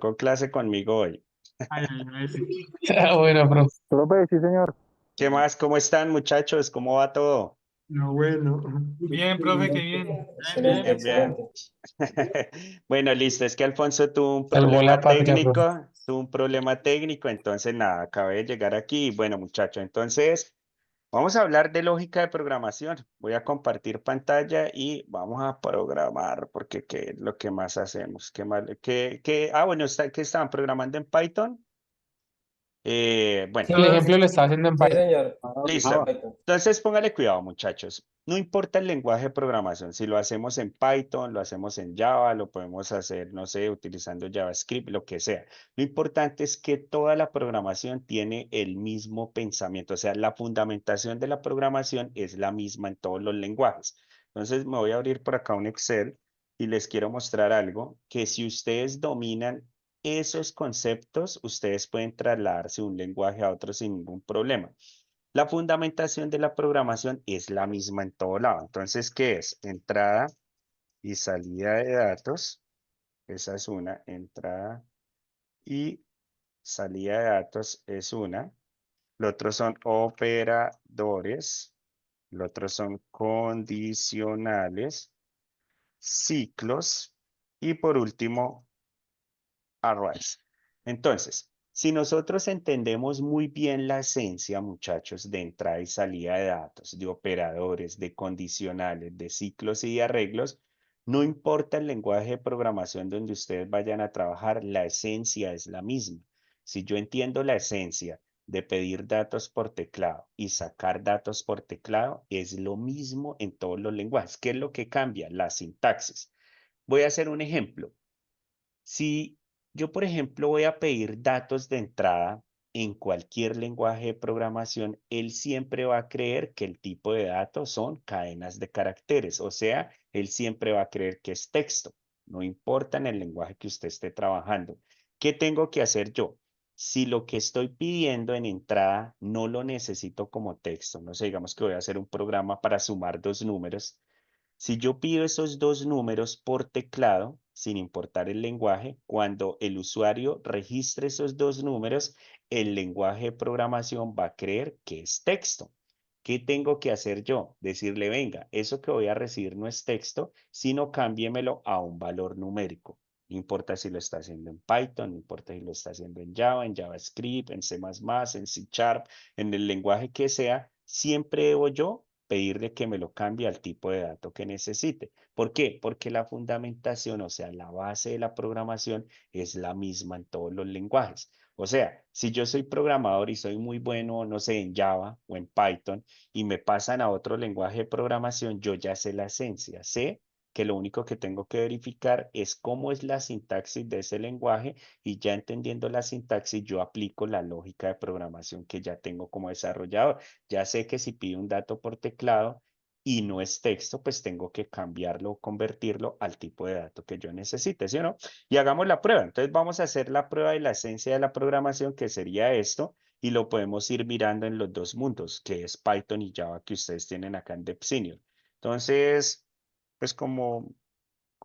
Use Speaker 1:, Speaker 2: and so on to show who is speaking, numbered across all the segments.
Speaker 1: Con clase conmigo hoy.
Speaker 2: Ay, ay, ay, sí.
Speaker 3: Bueno, profe.
Speaker 4: Profe, sí, señor.
Speaker 1: ¿Qué más? ¿Cómo están, muchachos? ¿Cómo va todo?
Speaker 2: No, bueno. Bien, profe, qué bien. Bien,
Speaker 5: Excelente,
Speaker 1: Bien,
Speaker 2: bien.
Speaker 1: bien.
Speaker 5: excelente.
Speaker 1: Bueno, listo. Es que Alfonso tuvo un
Speaker 3: Salvó
Speaker 1: problema
Speaker 3: la patria, profe.
Speaker 1: técnico, entonces nada, acabé de llegar aquí. Bueno, muchachos, entonces vamos a hablar de lógica de programación. Voy a compartir pantalla y vamos a programar, porque ¿qué es lo que más hacemos? ¿Qué más? Bueno, ¿qué estaban programando en Python? Bueno.
Speaker 3: El ejemplo lo está haciendo en
Speaker 5: Sí,
Speaker 3: Python.
Speaker 5: señor.
Speaker 1: Listo.
Speaker 4: Java.
Speaker 5: Python.
Speaker 1: Entonces, póngale cuidado, muchachos. No importa el lenguaje de programación, si lo hacemos en Python, lo hacemos en Java, lo podemos hacer, no sé, utilizando JavaScript, lo que sea. Lo importante es que toda la programación tiene el mismo pensamiento, o sea, la fundamentación de la programación es la misma en todos los lenguajes. Entonces, me voy a abrir por acá un Excel y les quiero mostrar algo que si ustedes dominan esos conceptos, ustedes pueden trasladarse de un lenguaje a otro sin ningún problema. La fundamentación de la programación es la misma en todo lado. Entonces, ¿qué es? Entrada y salida de datos. Esa es una. Entrada y salida de datos es una. Lo otro son operadores. Lo otro son condicionales, ciclos y por último, arrays. Entonces, si nosotros entendemos muy bien la esencia, muchachos, de entrada y salida de datos, de operadores, de condicionales, de ciclos y de arreglos, no importa el lenguaje de programación donde ustedes vayan a trabajar, la esencia es la misma. Si yo entiendo la esencia de pedir datos por teclado y sacar datos por teclado, es lo mismo en todos los lenguajes. ¿Qué es lo que cambia? La sintaxis. Voy a hacer un ejemplo. Si yo, por ejemplo, voy a pedir datos de entrada en cualquier lenguaje de programación, él siempre va a creer que el tipo de datos son cadenas de caracteres, o sea, él siempre va a creer que es texto, no importa en el lenguaje que usted esté trabajando. ¿Qué tengo que hacer yo? Si lo que estoy pidiendo en entrada no lo necesito como texto, no sé, digamos que voy a hacer un programa para sumar dos números, si yo pido esos dos números por teclado, sin importar el lenguaje, cuando el usuario registre esos dos números, el lenguaje de programación va a creer que es texto. ¿Qué tengo que hacer yo? Decirle, venga, eso que voy a recibir no es texto, sino cámbiemelo a un valor numérico. No importa si lo está haciendo en Python, no importa si lo está haciendo en Java, en JavaScript, en C++, en C Sharp, en el lenguaje que sea, siempre debo yo pedirle que me lo cambie al tipo de dato que necesite. ¿Por qué? Porque la fundamentación, o sea, la base de la programación es la misma en todos los lenguajes. O sea, si yo soy programador y soy muy bueno, no sé, en Java o en Python y me pasan a otro lenguaje de programación, yo ya sé la esencia, sé que lo único que tengo que verificar es cómo es la sintaxis de ese lenguaje y ya entendiendo la sintaxis, yo aplico la lógica de programación que ya tengo como desarrollador. Ya sé que si pido un dato por teclado y no es texto, pues tengo que cambiarlo o convertirlo al tipo de dato que yo necesite, ¿sí o no? Y hagamos la prueba. Entonces vamos a hacer la prueba de la esencia de la programación, que sería esto, y lo podemos ir mirando en los dos mundos, que es Python y Java que ustedes tienen acá en DevSenior. Entonces, pues como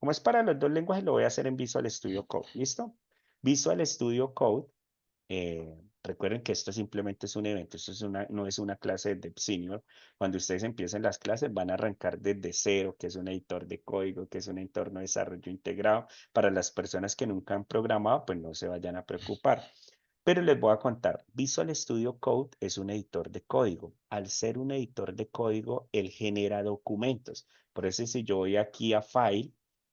Speaker 1: es para los dos lenguajes, lo voy a hacer en Visual Studio Code. ¿Listo? Visual Studio Code. Recuerden que esto simplemente es un evento, esto no es una clase de Dev Senior. Cuando ustedes empiecen las clases van a arrancar desde cero, que es un editor de código, que es un entorno de desarrollo integrado. Para las personas que nunca han programado, pues no se vayan a preocupar. Pero les voy a contar, Visual Studio Code es un editor de código. Al ser un editor de código, él genera documentos. Por eso si yo voy aquí a File,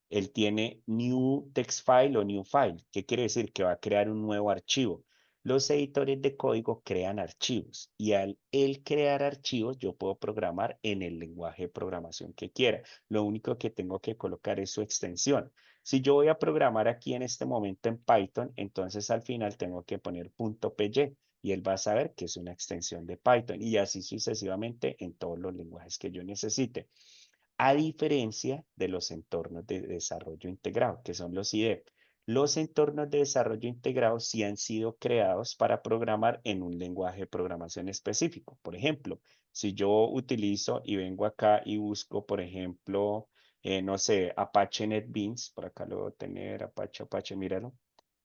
Speaker 1: él tiene New Text File o New File. ¿Qué quiere decir? Que va a crear un nuevo archivo. Los editores de código crean archivos y al él crear archivos yo puedo programar en el lenguaje de programación que quiera. Lo único que tengo que colocar es su extensión. Si yo voy a programar aquí en este momento en Python, entonces al final tengo que poner .py y él va a saber que es una extensión de Python y así sucesivamente en todos los lenguajes que yo necesite. A diferencia de los entornos de desarrollo integrado, que son los IDE. Los entornos de desarrollo integrado sí han sido creados para programar en un lenguaje de programación específico. Por ejemplo, si yo utilizo y vengo acá y busco, por ejemplo, no sé, Apache NetBeans, por acá lo voy a tener, Apache, míralo.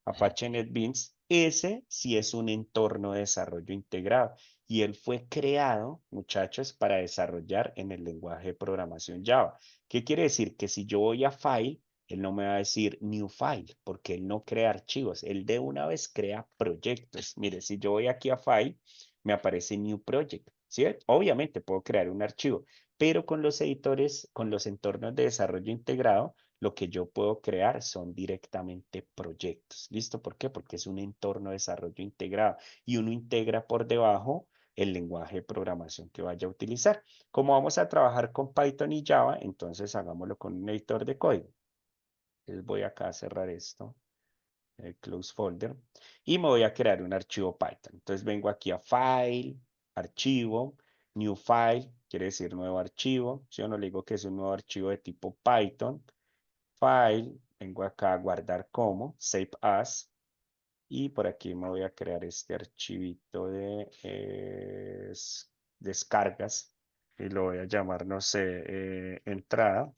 Speaker 1: Apache NetBeans, ese sí es un entorno de desarrollo integrado y él fue creado, muchachos, para desarrollar en el lenguaje de programación Java. ¿Qué quiere decir? Que si yo voy a File, él no me va a decir New File, porque él no crea archivos, él de una vez crea proyectos. Mire, si yo voy aquí a File, me aparece New Project, ¿sí? Obviamente puedo crear un archivo, pero con los editores, con los entornos de desarrollo integrado, lo que yo puedo crear son directamente proyectos. ¿Listo? ¿Por qué? Porque es un entorno de desarrollo integrado y uno integra por debajo el lenguaje de programación que vaya a utilizar. Como vamos a trabajar con Python y Java, entonces hagámoslo con un editor de código. Les voy acá a cerrar esto, el close folder, y me voy a crear un archivo Python. Entonces vengo aquí a File, Archivo, New File, quiere decir nuevo archivo. Si yo no le digo que es un nuevo archivo de tipo Python, File, vengo acá a guardar como, Save As, y por aquí me voy a crear este archivito de descargas, y lo voy a llamar, no sé, entrada.py.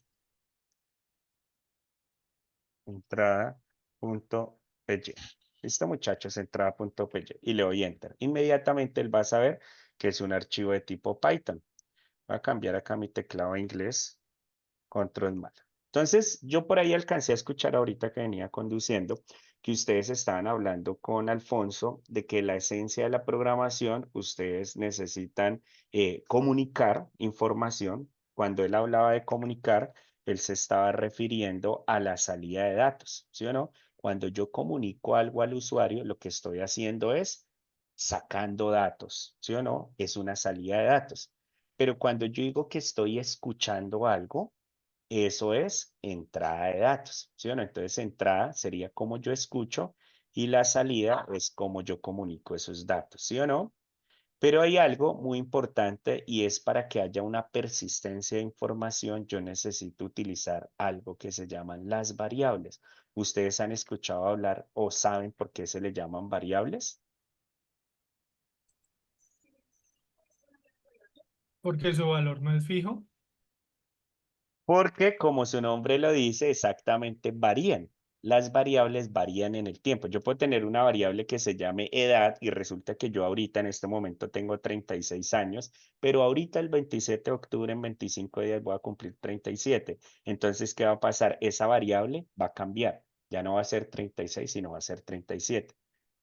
Speaker 1: Listo, muchachos, entrada.py, y le doy Enter. Inmediatamente él va a saber que es un archivo de tipo Python. Voy a cambiar acá mi teclado a inglés. Control mal. Entonces, yo por ahí alcancé a escuchar ahorita que venía conduciendo que ustedes estaban hablando con Alfonso de que la esencia de la programación, ustedes necesitan comunicar información. Cuando él hablaba de comunicar, él se estaba refiriendo a la salida de datos, ¿sí o no? Cuando yo comunico algo al usuario, lo que estoy haciendo es sacando datos, ¿sí o no? Es una salida de datos. Pero cuando yo digo que estoy escuchando algo, eso es entrada de datos, ¿sí o no? Entonces, entrada sería como yo escucho y la salida es como yo comunico esos datos, ¿sí o no? Pero hay algo muy importante y es para que haya una persistencia de información, yo necesito utilizar algo que se llaman las variables. ¿Ustedes han escuchado hablar o saben por qué se le llaman variables?
Speaker 2: Porque su valor no es fijo.
Speaker 1: Porque, como su nombre lo dice, exactamente varían. Las variables varían en el tiempo. Yo puedo tener una variable que se llame edad y resulta que yo ahorita en este momento tengo 36 años, pero ahorita el 27 de octubre en 25 días voy a cumplir 37. Entonces, ¿qué va a pasar? Esa variable va a cambiar. Ya no va a ser 36, sino va a ser 37.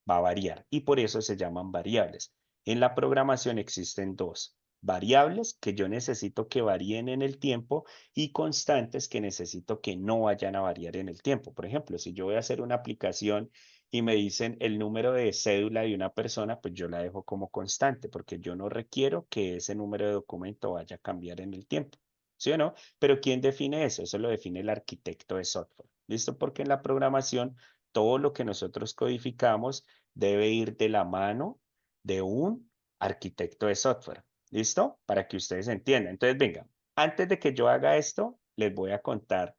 Speaker 1: Va a variar y por eso se llaman variables. En la programación existen dos: variables que yo necesito que varíen en el tiempo y constantes que necesito que no vayan a variar en el tiempo. Por ejemplo, si yo voy a hacer una aplicación y me dicen el número de cédula de una persona, pues yo la dejo como constante porque yo no requiero que ese número de documento vaya a cambiar en el tiempo. ¿Sí o no? Pero ¿quién define eso? Eso lo define el arquitecto de software. ¿Listo? Porque en la programación todo lo que nosotros codificamos debe ir de la mano de un arquitecto de software. ¿Listo? Para que ustedes entiendan. Entonces, venga, antes de que yo haga esto, les voy a contar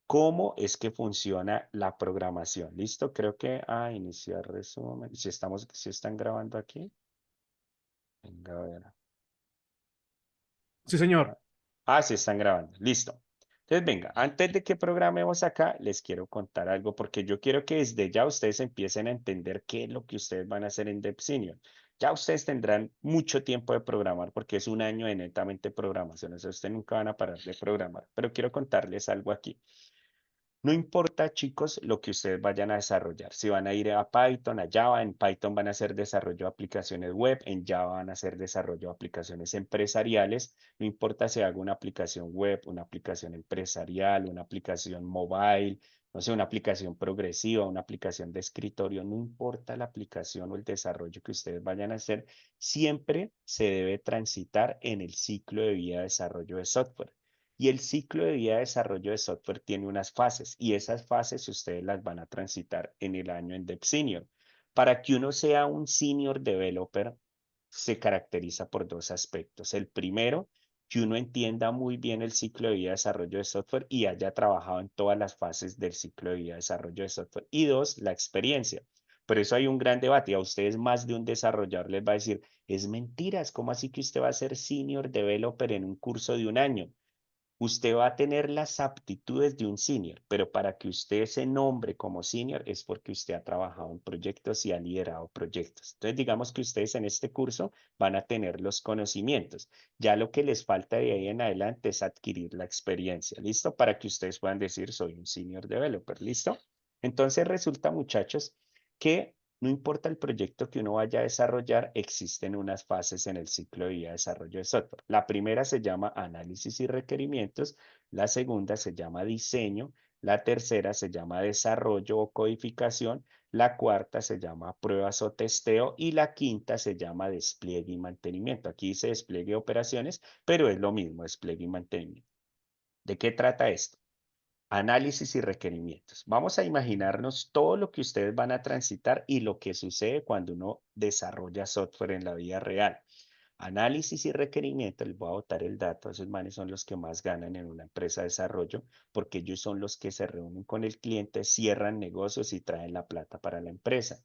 Speaker 1: cómo es que funciona la programación. ¿Listo? Creo que, iniciar resumen. Si están grabando aquí. Venga, a ver.
Speaker 3: Sí, señor.
Speaker 1: Sí están grabando. Listo. Entonces, venga, antes de que programemos acá, les quiero contar algo porque yo quiero que desde ya ustedes empiecen a entender qué es lo que ustedes van a hacer en DevSenior. Ya ustedes tendrán mucho tiempo de programar porque es un año de netamente programación. O sea, ustedes nunca van a parar de programar. Pero quiero contarles algo aquí. No importa, chicos, lo que ustedes vayan a desarrollar. Si van a ir a Python, a Java, en Python van a hacer desarrollo de aplicaciones web, en Java van a hacer desarrollo de aplicaciones empresariales. No importa si hago una aplicación web, una aplicación empresarial, una aplicación mobile, no sé, una aplicación progresiva, una aplicación de escritorio, no importa la aplicación o el desarrollo que ustedes vayan a hacer, siempre se debe transitar en el ciclo de vida de desarrollo de software. Y el ciclo de vida de desarrollo de software tiene unas fases y esas fases ustedes las van a transitar en el año en Dev Senior. Para que uno sea un senior developer, se caracteriza por dos aspectos. El primero, que uno entienda muy bien el ciclo de vida de desarrollo de software y haya trabajado en todas las fases del ciclo de vida de desarrollo de software. Y dos, la experiencia. Por eso hay un gran debate y a ustedes más de un desarrollador les va a decir, es mentiras, ¿cómo así que usted va a ser senior developer en un curso de un año? Usted va a tener las aptitudes de un senior, pero para que usted se nombre como senior es porque usted ha trabajado en proyectos y ha liderado proyectos. Entonces, digamos que ustedes en este curso van a tener los conocimientos. Ya lo que les falta de ahí en adelante es adquirir la experiencia, ¿listo? Para que ustedes puedan decir, soy un senior developer, ¿listo? Entonces resulta, muchachos, que no importa el proyecto que uno vaya a desarrollar, existen unas fases en el ciclo de vida de desarrollo de software. La primera se llama análisis y requerimientos, la segunda se llama diseño, la tercera se llama desarrollo o codificación, la cuarta se llama pruebas o testeo y la quinta se llama despliegue y mantenimiento. Aquí dice despliegue de operaciones, pero es lo mismo, despliegue y mantenimiento. ¿De qué trata esto? Análisis y requerimientos. Vamos a imaginarnos todo lo que ustedes van a transitar y lo que sucede cuando uno desarrolla software en la vida real. Análisis y requerimientos, les voy a botar el dato, esos manes son los que más ganan en una empresa de desarrollo porque ellos son los que se reúnen con el cliente, cierran negocios y traen la plata para la empresa.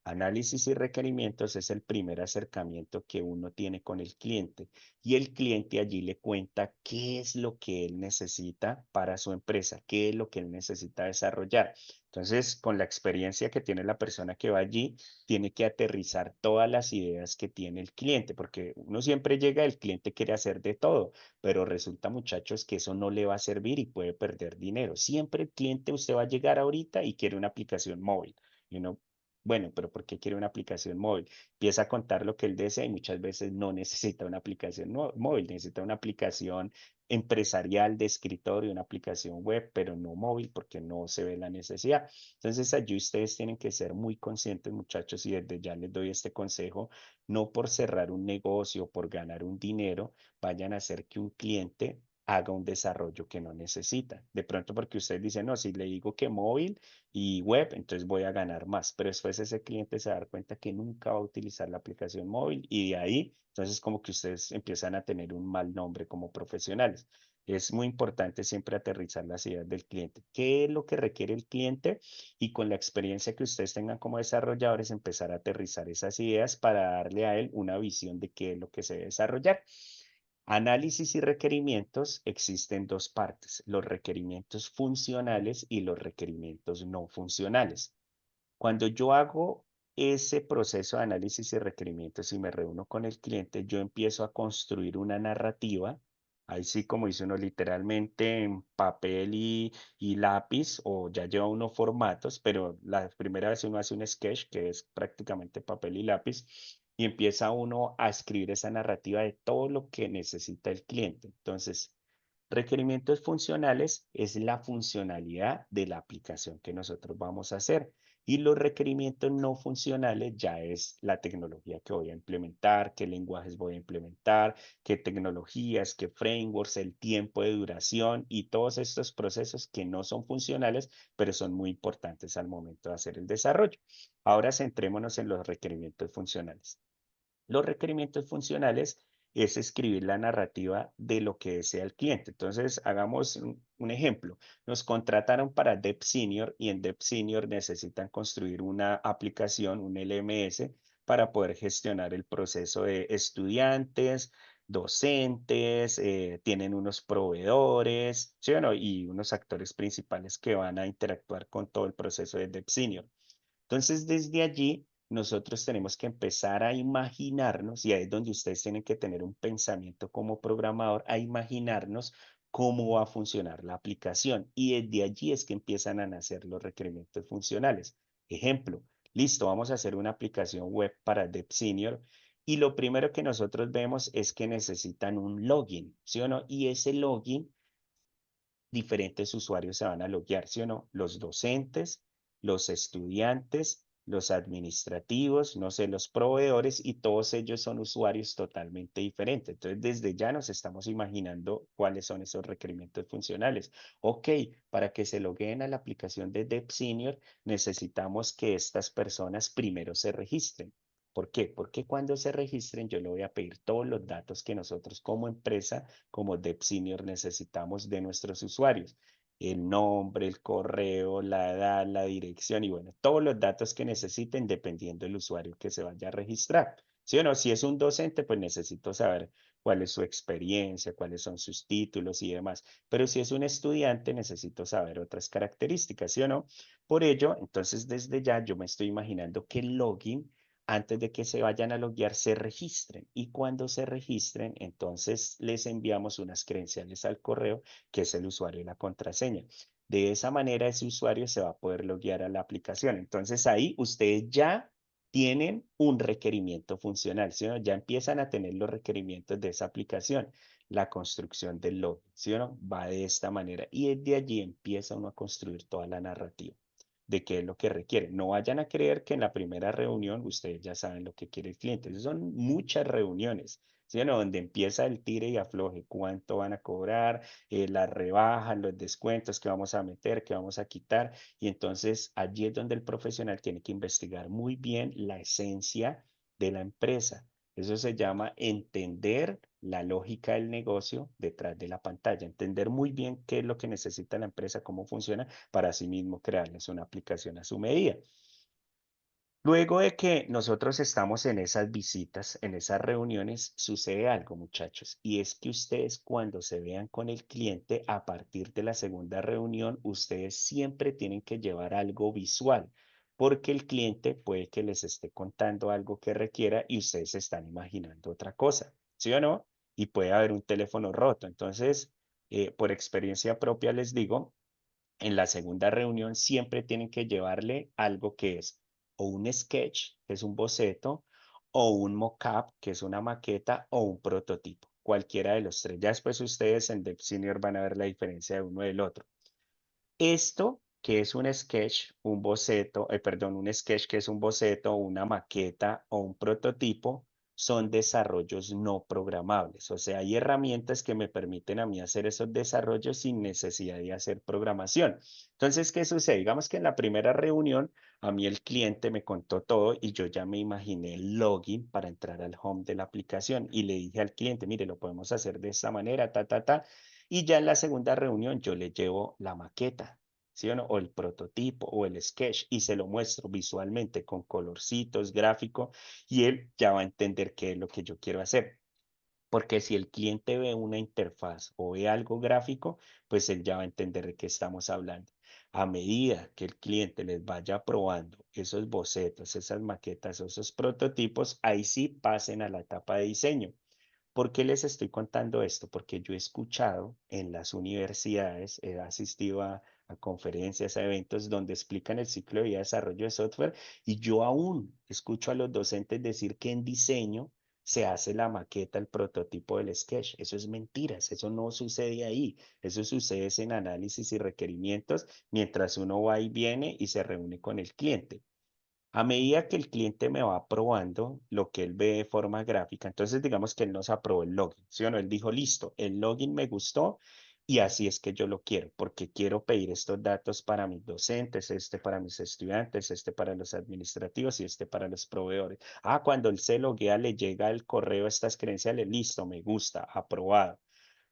Speaker 1: Análisis y requerimientos es el primer acercamiento que uno tiene con el cliente y el cliente allí le cuenta qué es lo que él necesita para su empresa, qué es lo que él necesita desarrollar. Entonces, con la experiencia que tiene la persona que va allí, tiene que aterrizar todas las ideas que tiene el cliente, porque uno siempre llega, el cliente quiere hacer de todo, pero resulta, muchachos, que eso no le va a servir y puede perder dinero. Siempre el cliente, usted va a llegar ahorita y quiere una aplicación móvil. Y uno, bueno, pero ¿por qué quiere una aplicación móvil? Empieza a contar lo que él desea y muchas veces no necesita una aplicación móvil, necesita una aplicación empresarial de escritorio, una aplicación web, pero no móvil porque no se ve la necesidad. Entonces allí ustedes tienen que ser muy conscientes, muchachos, y desde ya les doy este consejo, no por cerrar un negocio, por ganar un dinero, vayan a hacer que un cliente haga un desarrollo que no necesita. De pronto porque ustedes dicen, no, si le digo que móvil y web, entonces voy a ganar más, pero después ese cliente se va a dar cuenta que nunca va a utilizar la aplicación móvil y de ahí, entonces como que ustedes empiezan a tener un mal nombre como profesionales. Es muy importante siempre aterrizar las ideas del cliente. ¿Qué es lo que requiere el cliente? Y con la experiencia que ustedes tengan como desarrolladores, empezar a aterrizar esas ideas para darle a él una visión de qué es lo que se debe desarrollar. Análisis y requerimientos existen dos partes, los requerimientos funcionales y los requerimientos no funcionales. Cuando yo hago ese proceso de análisis y requerimientos y me reúno con el cliente, yo empiezo a construir una narrativa, ahí sí como dice uno literalmente en papel y lápiz o ya lleva uno formatos, pero la primera vez uno hace un sketch que es prácticamente papel y lápiz y empieza uno a escribir esa narrativa de todo lo que necesita el cliente. Entonces, requerimientos funcionales es la funcionalidad de la aplicación que nosotros vamos a hacer. Y los requerimientos no funcionales ya es la tecnología que voy a implementar, qué lenguajes voy a implementar, qué tecnologías, qué frameworks, el tiempo de duración y todos estos procesos que no son funcionales, pero son muy importantes al momento de hacer el desarrollo. Ahora centrémonos en los requerimientos funcionales. Los requerimientos funcionales es escribir la narrativa de lo que desea el cliente. Entonces, hagamos un ejemplo. Nos contrataron para Dev Senior y en Dev Senior necesitan construir una aplicación, un LMS, para poder gestionar el proceso de estudiantes, docentes, tienen unos proveedores, ¿sí o no? Y unos actores principales que van a interactuar con todo el proceso de Dev Senior. Entonces, desde allí, nosotros tenemos que empezar a imaginarnos, y ahí es donde ustedes tienen que tener un pensamiento como programador, a imaginarnos cómo va a funcionar la aplicación. Y desde allí es que empiezan a nacer los requerimientos funcionales. Ejemplo, listo, vamos a hacer una aplicación web para Dev Senior. Y lo primero que nosotros vemos es que necesitan un login, ¿sí o no? Y ese login diferentes usuarios se van a loguear, ¿sí o no? Los docentes, los estudiantes, los administrativos, no sé, los proveedores y todos ellos son usuarios totalmente diferentes. Entonces, desde ya nos estamos imaginando cuáles son esos requerimientos funcionales. Ok, para que se logueen a la aplicación de Dev Senior, necesitamos que estas personas primero se registren. ¿Por qué? Porque cuando se registren yo le voy a pedir todos los datos que nosotros como empresa como Dev Senior necesitamos de nuestros usuarios. El nombre, el correo, la edad, la dirección y bueno, todos los datos que necesiten dependiendo del usuario que se vaya a registrar. ¿Sí o no? Si es un docente, pues necesito saber cuál es su experiencia, cuáles son sus títulos y demás. Pero si es un estudiante, necesito saber otras características, ¿sí o no? Por ello, entonces desde ya yo me estoy imaginando que el login, antes de que se vayan a loguear, se registren. Y cuando se registren, entonces les enviamos unas credenciales al correo, que es el usuario y la contraseña. De esa manera, ese usuario se va a poder loguear a la aplicación. Entonces ahí ustedes ya tienen un requerimiento funcional, ¿sí o no? Ya empiezan a tener los requerimientos de esa aplicación. La construcción del login, ¿sí o no? Va de esta manera. Y desde allí empieza uno a construir toda la narrativa de qué es lo que requiere. No vayan a creer que en la primera reunión ustedes ya saben lo que quiere el cliente. Esas son muchas reuniones, ¿sí o no? Donde empieza el tire y afloje, cuánto van a cobrar, las rebajas, los descuentos que vamos a meter, que vamos a quitar. Y entonces allí es donde el profesional tiene que investigar muy bien la esencia de la empresa. Eso se llama entender la lógica del negocio detrás de la pantalla, entender muy bien qué es lo que necesita la empresa, cómo funciona, para así mismo crearles una aplicación a su medida. Luego de que nosotros estamos en esas visitas, en esas reuniones, sucede algo, muchachos, y es que ustedes cuando se vean con el cliente, a partir de la segunda reunión, ustedes siempre tienen que llevar algo visual, porque el cliente puede que les esté contando algo que requiera y ustedes se están imaginando otra cosa, ¿sí o no? Y puede haber un teléfono roto. Entonces, por experiencia propia les digo, en la segunda reunión siempre tienen que llevarle algo que es o un sketch, que es un boceto, o un mock-up, que es una maqueta, o un prototipo, cualquiera de los tres. Ya después ustedes en Dev Senior van a ver la diferencia de uno del otro. Esto, que es un sketch, un boceto, perdón, un sketch que es un boceto, una maqueta o un prototipo, son desarrollos no programables. O sea, hay herramientas que me permiten a mí hacer esos desarrollos sin necesidad de hacer programación. Entonces, ¿qué sucede? Digamos que en la primera reunión, a mí el cliente me contó todo y yo ya me imaginé el login para entrar al home de la aplicación y le dije al cliente, mire, lo podemos hacer de esta manera, ta, ta, ta. Y ya en la segunda reunión yo le llevo la maqueta, ¿sí o no? O el prototipo o el sketch y se lo muestro visualmente con colorcitos, gráfico, y él ya va a entender qué es lo que yo quiero hacer. Porque si el cliente ve una interfaz o ve algo gráfico, pues él ya va a entender de qué estamos hablando. A medida que el cliente les vaya probando esos bocetos, esas maquetas, esos prototipos, ahí sí pasen a la etapa de diseño. ¿Por qué les estoy contando esto? Porque yo he escuchado en las universidades, he asistido a conferencias, a eventos donde explican el ciclo de vida de desarrollo de software y yo aún escucho a los docentes decir que en diseño se hace la maqueta, el prototipo del sketch. Eso es mentiras, eso no sucede ahí. Eso sucede en análisis y requerimientos mientras uno va y viene y se reúne con el cliente. A medida que el cliente me va aprobando lo que él ve de forma gráfica, entonces digamos que él nos aprobó el login, ¿sí o no? Él dijo, listo, el login me gustó y así es que yo lo quiero, porque quiero pedir estos datos para mis docentes, este para mis estudiantes, este para los administrativos y este para los proveedores. Ah, cuando él se loguea, le llega el correo estas credenciales, listo, me gusta, aprobado.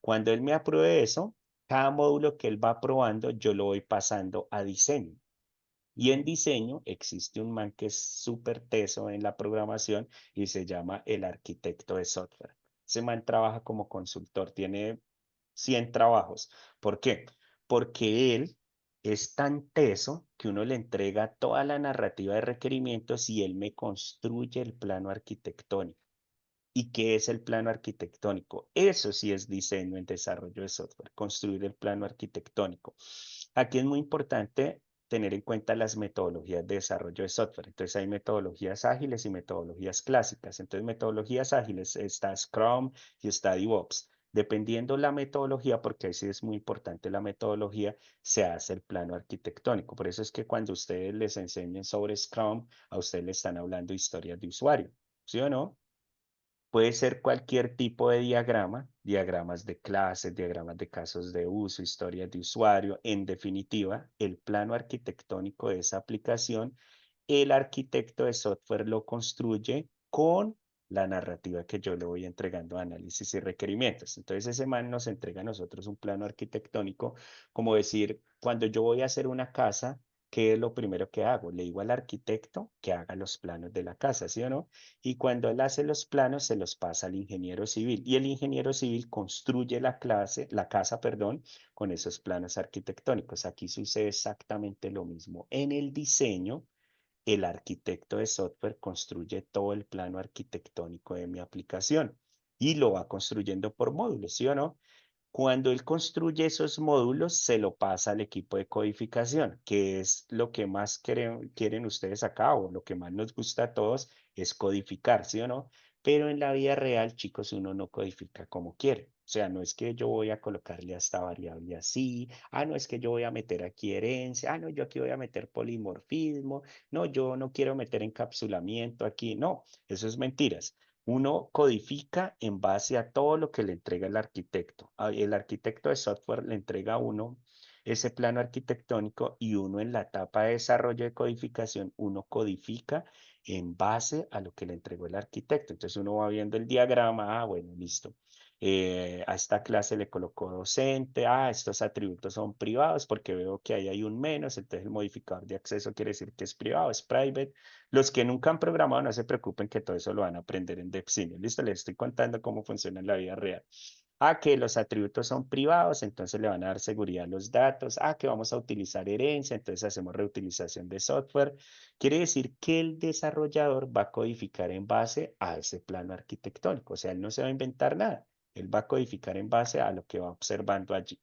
Speaker 1: Cuando él me apruebe eso, cada módulo que él va aprobando, yo lo voy pasando a diseño. Y en diseño existe un man que es súper teso en la programación y se llama el arquitecto de software. Ese man trabaja como consultor, tiene 100 trabajos. ¿Por qué? Porque él es tan teso que uno le entrega toda la narrativa de requerimientos y él me construye el plano arquitectónico. ¿Y qué es el plano arquitectónico? Eso sí es diseño en desarrollo de software, construir el plano arquitectónico. Aquí es muy importante tener en cuenta las metodologías de desarrollo de software. Entonces hay metodologías ágiles y metodologías clásicas. Entonces metodologías ágiles está Scrum y está DevOps. Dependiendo la metodología, porque ahí sí es muy importante la metodología, se hace el plano arquitectónico. Por eso es que cuando ustedes les enseñen sobre Scrum, a ustedes le están hablando historias de usuario, ¿sí o no? Puede ser cualquier tipo de diagrama, diagramas de clases, diagramas de casos de uso, historias de usuario. En definitiva, el plano arquitectónico de esa aplicación, el arquitecto de software lo construye con la narrativa que yo le voy entregando a análisis y requerimientos. Entonces, ese man nos entrega a nosotros un plano arquitectónico, como decir, cuando yo voy a hacer una casa, ¿qué es lo primero que hago? Le digo al arquitecto que haga los planos de la casa, ¿sí o no? Y cuando él hace los planos, se los pasa al ingeniero civil. Y el ingeniero civil construye la casa, perdón, con esos planos arquitectónicos. Aquí sucede exactamente lo mismo. En el diseño, el arquitecto de software construye todo el plano arquitectónico de mi aplicación y lo va construyendo por módulos, ¿sí o no? Cuando él construye esos módulos, se lo pasa al equipo de codificación, que es lo que más quieren ustedes acá o lo que más nos gusta a todos, es codificar, ¿sí o no? Pero en la vida real, chicos, uno no codifica como quiere. O sea, no es que yo voy a colocarle a esta variable así, no es que yo voy a meter aquí herencia, no, yo aquí voy a meter polimorfismo, no, yo no quiero meter encapsulamiento aquí, no, eso es mentiras. Uno codifica en base a todo lo que le entrega el arquitecto. El arquitecto de software le entrega a uno ese plano arquitectónico y uno en la etapa de desarrollo de codificación, uno codifica en base a lo que le entregó el arquitecto. Entonces uno va viendo el diagrama, bueno, listo. A esta clase le colocó docente, estos atributos son privados porque veo que ahí hay un menos, entonces el modificador de acceso quiere decir que es privado, es private. Los que nunca han programado, no se preocupen que todo eso lo van a aprender en DevCine. Listo, les estoy contando cómo funciona en la vida real. Que los atributos son privados, entonces le van a dar seguridad a los datos. Que vamos a utilizar herencia, entonces hacemos reutilización de software. Quiere decir que el desarrollador va a codificar en base a ese plano arquitectónico. O sea, él no se va a inventar nada. Él va a codificar en base a lo que va observando allí.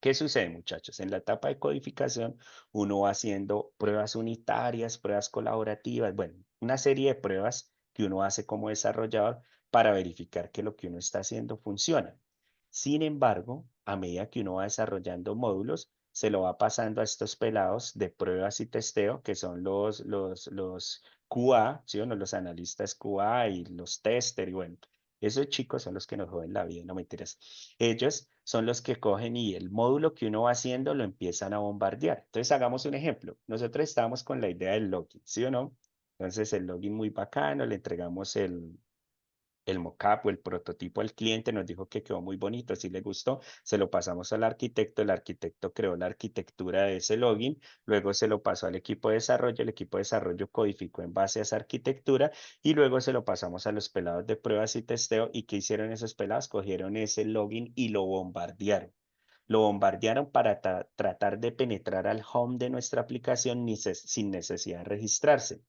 Speaker 1: ¿Qué sucede, muchachos? En la etapa de codificación, uno va haciendo pruebas unitarias, pruebas colaborativas, bueno, una serie de pruebas que uno hace como desarrollador para verificar que lo que uno está haciendo funciona. Sin embargo, a medida que uno va desarrollando módulos, se lo va pasando a estos pelados de pruebas y testeo, que son los QA, ¿sí o no? Los analistas QA y los tester, y bueno, esos chicos son los que nos joden la vida, no mentiras. Ellos son los que cogen y el módulo que uno va haciendo lo empiezan a bombardear. Entonces, hagamos un ejemplo. Nosotros estábamos con la idea del login, ¿sí o no? Entonces, el login muy bacano, le entregamos el mockup o el prototipo al cliente, nos dijo que quedó muy bonito, si le gustó, se lo pasamos al arquitecto, el arquitecto creó la arquitectura de ese login, luego se lo pasó al equipo de desarrollo, el equipo de desarrollo codificó en base a esa arquitectura y luego se lo pasamos a los pelados de pruebas y testeo. ¿Y qué hicieron esos pelados? Cogieron ese login y lo bombardearon. Lo bombardearon para tratar de penetrar al home de nuestra aplicación sin necesidad de registrarse.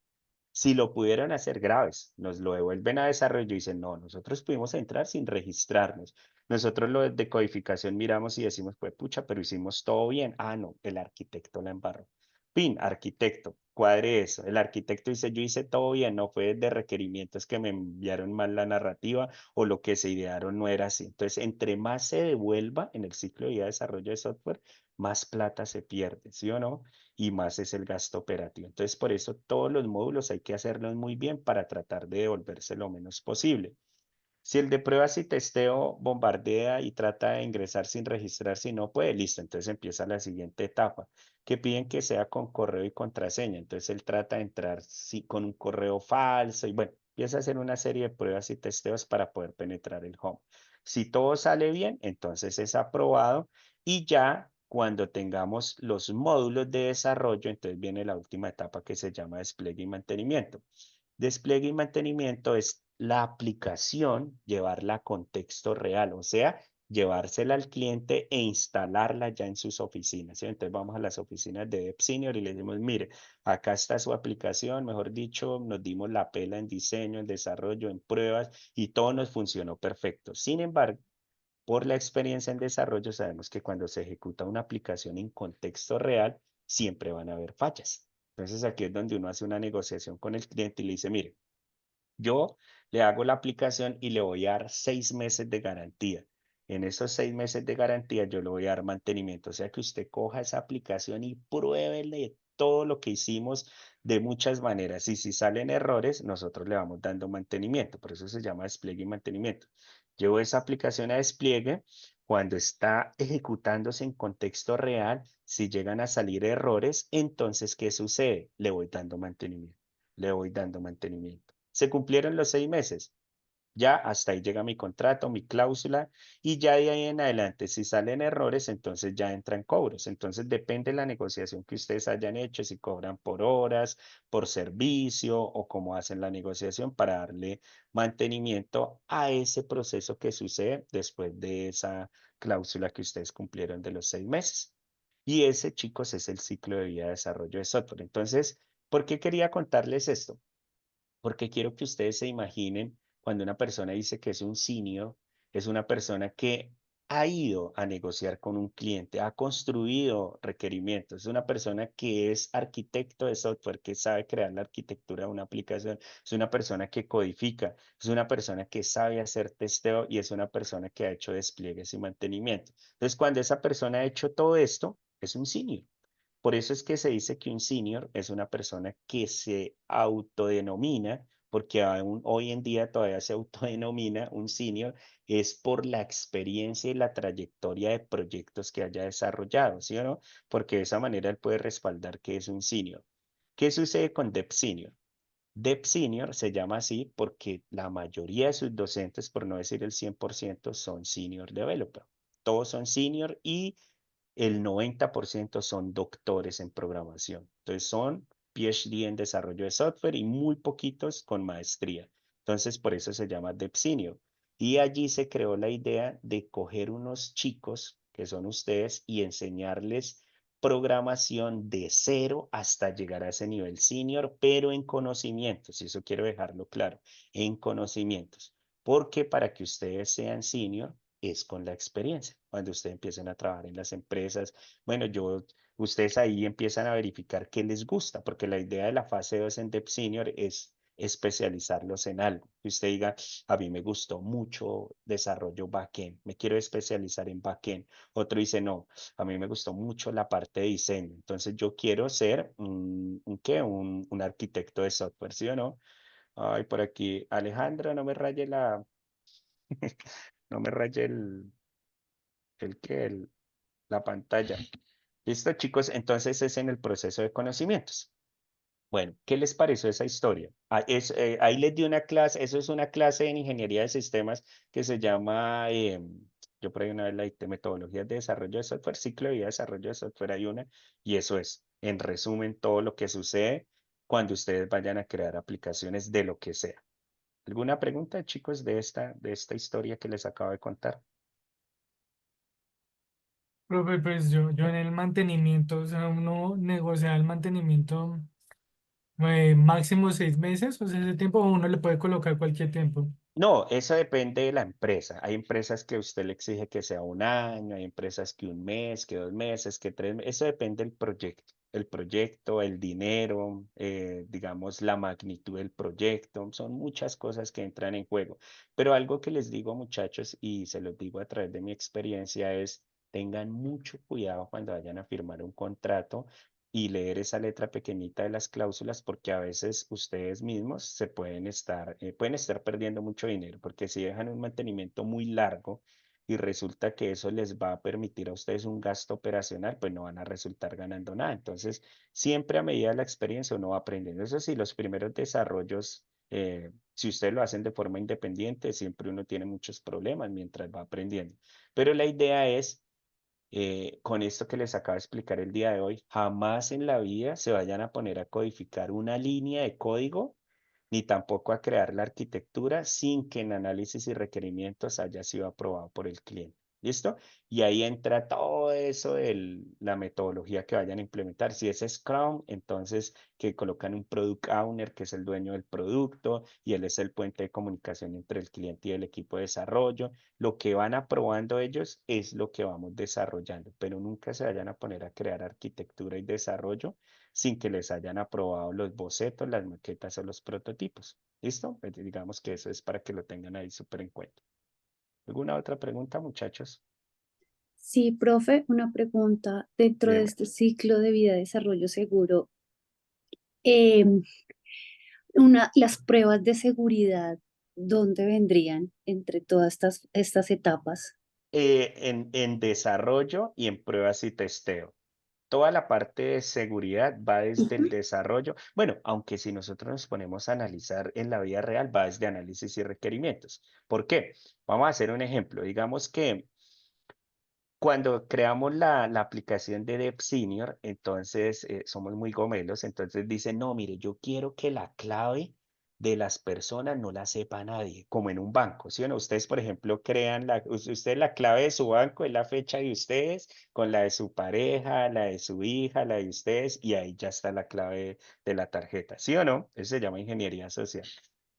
Speaker 1: Si lo pudieron hacer graves, nos lo devuelven a desarrollo y dicen, no, nosotros pudimos entrar sin registrarnos. Nosotros lo de codificación miramos y decimos, pues pucha, pero hicimos todo bien. No, el arquitecto la embarró. Pin, arquitecto, cuadre eso. El arquitecto dice, yo hice todo bien, no fue de requerimientos que me enviaron mal la narrativa o lo que se idearon no era así. Entonces, entre más se devuelva en el ciclo de vida de desarrollo de software, más plata se pierde, ¿sí o no? Y más es el gasto operativo. Entonces, por eso todos los módulos hay que hacerlos muy bien para tratar de devolverse lo menos posible. Si el de pruebas y testeo bombardea y trata de ingresar sin registrarse y no puede, listo, entonces empieza la siguiente etapa, que piden que sea con correo y contraseña. Entonces él trata de entrar con un correo falso y bueno, empieza a hacer una serie de pruebas y testeos para poder penetrar el home. Si todo sale bien, entonces es aprobado y ya cuando tengamos los módulos de desarrollo, entonces viene la última etapa que se llama despliegue y mantenimiento. Despliegue y mantenimiento es la aplicación, llevarla a contexto real, o sea, llevársela al cliente e instalarla ya en sus oficinas, ¿sí? Entonces vamos a las oficinas de DevSenior y le decimos, mire, acá está su aplicación, mejor dicho, nos dimos la pela en diseño, en desarrollo, en pruebas y todo nos funcionó perfecto. Sin embargo, por la experiencia en desarrollo, sabemos que cuando se ejecuta una aplicación en contexto real, siempre van a haber fallas. Entonces aquí es donde uno hace una negociación con el cliente y le dice, mire, yo le hago la aplicación y le voy a dar 6 meses de garantía. En esos 6 meses de garantía yo le voy a dar mantenimiento. O sea que usted coja esa aplicación y pruébele todo lo que hicimos de muchas maneras. Y si salen errores, nosotros le vamos dando mantenimiento. Por eso se llama despliegue y mantenimiento. Llevo esa aplicación a despliegue. Cuando está ejecutándose en contexto real, si llegan a salir errores, entonces, ¿qué sucede? Le voy dando mantenimiento. Le voy dando mantenimiento. ¿Se cumplieron los 6 meses? Ya hasta ahí llega mi contrato, mi cláusula, y ya de ahí en adelante, si salen errores, entonces ya entran cobros. Entonces depende de la negociación que ustedes hayan hecho, si cobran por horas, por servicio o cómo hacen la negociación para darle mantenimiento a ese proceso que sucede después de esa cláusula que ustedes cumplieron de los 6 meses. Y ese, chicos, es el ciclo de vida de desarrollo de software. Entonces, ¿por qué quería contarles esto? Porque quiero que ustedes se imaginen cuando una persona dice que es un senior, es una persona que ha ido a negociar con un cliente, ha construido requerimientos, es una persona que es arquitecto de software, que sabe crear la arquitectura de una aplicación, es una persona que codifica, es una persona que sabe hacer testeo y es una persona que ha hecho despliegues y mantenimiento. Entonces, cuando esa persona ha hecho todo esto, es un senior. Por eso es que se dice que un senior es una persona que se autodenomina, porque aún hoy en día todavía se autodenomina un senior, es por la experiencia y la trayectoria de proyectos que haya desarrollado, ¿sí o no? Porque de esa manera él puede respaldar que es un senior. ¿Qué sucede con Dev Senior? Dev Senior se llama así porque la mayoría de sus docentes, por no decir el 100%, son senior developer. Todos son senior y el 90% son doctores en programación. Entonces son PhD en desarrollo de software y muy poquitos con maestría. Entonces por eso se llama Dev Senior. Y allí se creó la idea de coger unos chicos que son ustedes y enseñarles programación de cero hasta llegar a ese nivel senior, pero en conocimientos, y eso quiero dejarlo claro, en conocimientos, porque para que ustedes sean senior es con la experiencia. Cuando ustedes empiezan a trabajar en las empresas, bueno, ustedes ahí empiezan a verificar qué les gusta, porque la idea de la fase 2 en Dev Senior es especializarlos en algo. Que usted diga, a mí me gustó mucho desarrollo backend, me quiero especializar en backend. Otro dice, no, a mí me gustó mucho la parte de diseño, entonces yo quiero ser ¿qué? Un arquitecto de software, ¿sí o no? Ay, por aquí, Alejandra, no me raye no me raye la pantalla. Listo, chicos, entonces es en el proceso de conocimientos. Bueno, ¿qué les pareció esa historia? Ahí les di una clase, eso es una clase en ingeniería de sistemas que se llama, yo por ahí una vez la dicté, metodologías de desarrollo de software, ciclo de vida de desarrollo de software, hay una, y eso es, en resumen, todo lo que sucede cuando ustedes vayan a crear aplicaciones de lo que sea. ¿Alguna pregunta, chicos, de esta historia que les acabo de contar?
Speaker 2: Profe, pues yo en el mantenimiento, o sea, uno negocia el mantenimiento máximo 6 meses, o sea, ese tiempo uno le puede colocar cualquier tiempo.
Speaker 1: No, eso depende de la empresa. Hay empresas que usted le exige que sea un año, hay empresas que un mes, que 2 meses, que 3 meses. Eso depende del proyecto. El proyecto, el dinero, digamos, la magnitud del proyecto. Son muchas cosas que entran en juego. Pero algo que les digo, muchachos, y se los digo a través de mi experiencia, es tengan mucho cuidado cuando vayan a firmar un contrato y leer esa letra pequeñita de las cláusulas porque a veces ustedes mismos pueden estar perdiendo mucho dinero porque si dejan un mantenimiento muy largo y resulta que eso les va a permitir a ustedes un gasto operacional, pues no van a resultar ganando nada. Entonces, siempre a medida de la experiencia uno va aprendiendo. Eso sí, los primeros desarrollos, si ustedes lo hacen de forma independiente, siempre uno tiene muchos problemas mientras va aprendiendo. Pero la idea es con esto que les acabo de explicar el día de hoy, jamás en la vida se vayan a poner a codificar una línea de código, ni tampoco a crear la arquitectura sin que en análisis y requerimientos haya sido aprobado por el cliente. ¿Listo? Y ahí entra todo eso de la metodología que vayan a implementar. Si es Scrum, entonces que colocan un Product Owner, que es el dueño del producto, y él es el puente de comunicación entre el cliente y el equipo de desarrollo. Lo que van aprobando ellos es lo que vamos desarrollando, pero nunca se vayan a poner a crear arquitectura y desarrollo sin que les hayan aprobado los bocetos, las maquetas o los prototipos. ¿Listo? Pues digamos que eso es para que lo tengan ahí súper en cuenta. ¿Alguna otra pregunta, muchachos?
Speaker 4: Sí, profe, una pregunta. Dentro de
Speaker 1: Dime.
Speaker 4: este ciclo de vida de desarrollo seguro, las pruebas de seguridad, ¿dónde vendrían entre todas estas etapas?
Speaker 1: En desarrollo y en pruebas y testeo. toda la parte de seguridad va desde el desarrollo. Bueno, aunque si nosotros nos ponemos a analizar en la vida real, va desde análisis y requerimientos. ¿Por qué? Vamos a hacer un ejemplo. Digamos que cuando creamos la aplicación de Dev Senior, entonces somos muy gomelos, entonces dicen, no, mire, yo quiero que la clave de las personas no la sepa nadie, como en un banco, ¿sí o no? Ustedes, por ejemplo, crean ustedes la clave de su banco es la fecha de ustedes, con la de su pareja, la de su hija, la de ustedes, y ahí ya está la clave de la tarjeta, ¿sí o no? Eso se llama ingeniería social.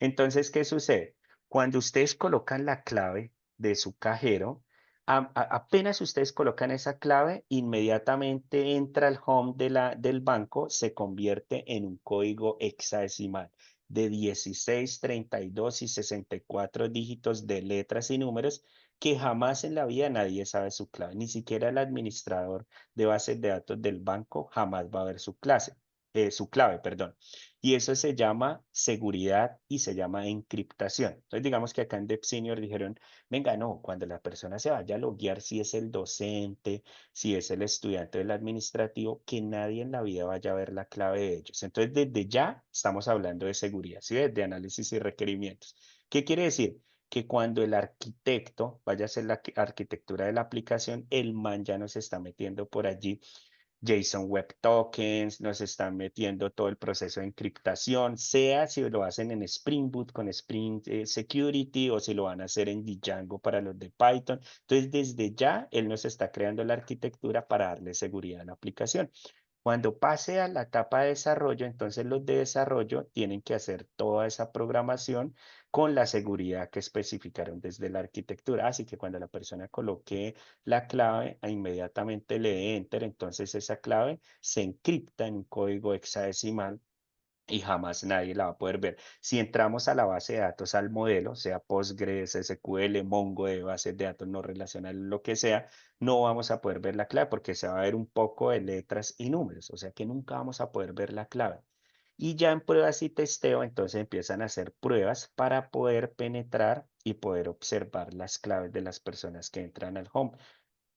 Speaker 1: Entonces, ¿qué sucede? Cuando ustedes colocan la clave de su cajero, apenas ustedes colocan esa clave, inmediatamente entra al home del banco, se convierte en un código hexadecimal de 16, 32 y 64 dígitos de letras y números que jamás en la vida nadie sabe su clave, ni siquiera el administrador de bases de datos del banco jamás va a ver su clave, perdón. Y eso se llama seguridad y se llama encriptación. Entonces, digamos que acá en DevSenior dijeron, venga, no, cuando la persona se vaya a loguear, si es el docente, si es el estudiante del administrativo, que nadie en la vida vaya a ver la clave de ellos. Entonces, desde ya estamos hablando de seguridad, ¿sí? De análisis y requerimientos. ¿Qué quiere decir? Que cuando el arquitecto vaya a hacer la arquitectura de la aplicación, el man ya nos está metiendo por allí JSON Web Tokens, nos están metiendo todo el proceso de encriptación, sea si lo hacen en Spring Boot con Spring Security o si lo van a hacer en Django para los de Python. Entonces, desde ya, él nos está creando la arquitectura para darle seguridad a la aplicación. Cuando pase a la etapa de desarrollo, entonces los de desarrollo tienen que hacer toda esa programación con la seguridad que especificaron desde la arquitectura. Así que cuando la persona coloque la clave, inmediatamente le dé enter, entonces esa clave se encripta en un código hexadecimal y jamás nadie la va a poder ver. Si entramos a la base de datos, al modelo, sea Postgres, SQL, Mongo de bases de datos no relacionales, lo que sea, no vamos a poder ver la clave porque se va a ver un poco de letras y números, o sea que nunca vamos a poder ver la clave. Y ya en pruebas y testeo, entonces empiezan a hacer pruebas para poder penetrar y poder observar las claves de las personas que entran al home.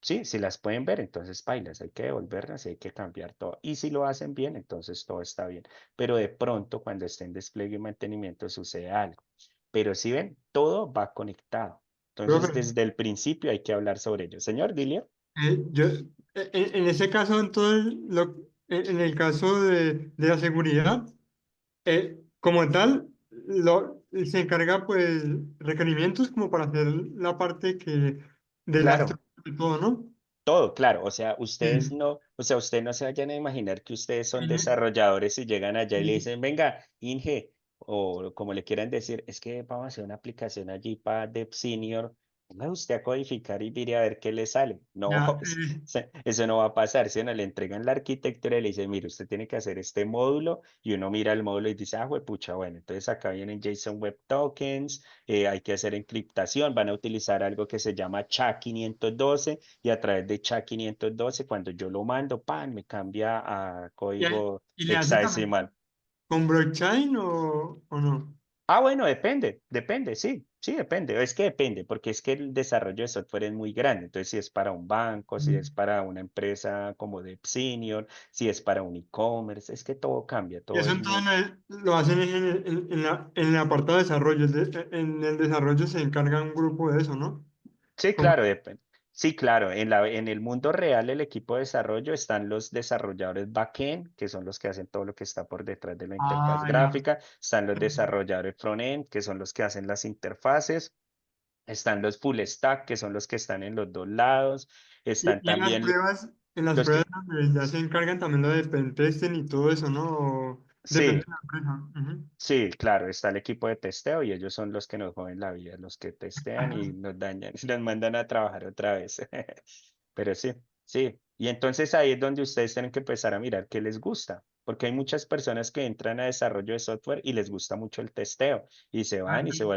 Speaker 1: Sí, si las pueden ver, entonces bailas, hay que devolverlas y hay que cambiar todo. Y si lo hacen bien, entonces todo está bien. Pero de pronto, cuando esté en despliegue y mantenimiento, sucede algo. Pero si ven, todo va conectado. Entonces,
Speaker 5: Profe,
Speaker 1: desde el principio hay que hablar sobre ello. Señor Dilio.
Speaker 5: en ese caso, entonces, en el caso de la seguridad, como tal, se encarga pues requerimientos como para hacer la parte que de la
Speaker 1: Claro,
Speaker 5: estructura de todo, ¿no?
Speaker 1: todo, claro. O sea, ustedes
Speaker 5: Sí.
Speaker 1: no, o sea, ustedes no se vayan a imaginar que ustedes son
Speaker 5: Y-
Speaker 1: desarrolladores y llegan allá y le
Speaker 5: y-
Speaker 1: dicen, venga, Inge, o como le quieran decir, es que vamos a hacer una aplicación allí para Dev Senior. Venga usted a codificar y mire a ver qué le sale. No,
Speaker 5: ya,
Speaker 1: eso no va a pasar. Si no le entregan la arquitectura y le dicen, mire, usted tiene que hacer este módulo, y uno mira el módulo y dice, ah, pucha, bueno, entonces acá vienen JSON Web Tokens, hay que hacer encriptación, van a utilizar algo que se llama SHA-512 y a través de SHA-512, cuando yo lo mando, ¡pam!, me cambia a código
Speaker 5: y le hace también
Speaker 1: hexadecimal.
Speaker 5: con blockchain o no.
Speaker 1: Ah, bueno, depende, sí, sí, depende. Es que depende, porque es que el desarrollo de software es muy grande. Entonces, si es para un banco, si es para una empresa como de Senior, si es para un e-commerce, es que todo cambia,
Speaker 5: Y
Speaker 1: todo
Speaker 5: eso
Speaker 1: es
Speaker 5: entonces
Speaker 1: muy.
Speaker 5: lo hacen en el apartado de desarrollo. En el desarrollo se encarga un grupo de eso, ¿no?
Speaker 1: Sí,
Speaker 5: Como,
Speaker 1: claro, depende. Sí, claro, en el mundo real, el equipo de desarrollo están los desarrolladores backend, que son los que hacen todo lo que está por detrás de la interfaz
Speaker 5: ya.
Speaker 1: gráfica, están los desarrolladores frontend, que son los que hacen las interfaces, están los full stack, que son los que están en los dos lados, están
Speaker 5: Y
Speaker 1: también
Speaker 5: en las
Speaker 1: los
Speaker 5: pruebas
Speaker 1: que.
Speaker 5: donde ya se encargan también lo de pentesting y todo eso, ¿no? Depende
Speaker 1: Sí,
Speaker 5: de la empresa. Ujú.
Speaker 1: sí, claro, está el equipo de testeo y ellos son los que nos joden la vida, los que testean y nos dañan y nos mandan a trabajar otra vez. Pero sí, sí. Y entonces ahí es donde ustedes tienen que empezar a mirar qué les gusta, porque hay muchas personas que entran a desarrollo de software y les gusta mucho el testeo y se
Speaker 5: Ah,
Speaker 1: van y
Speaker 5: entonces,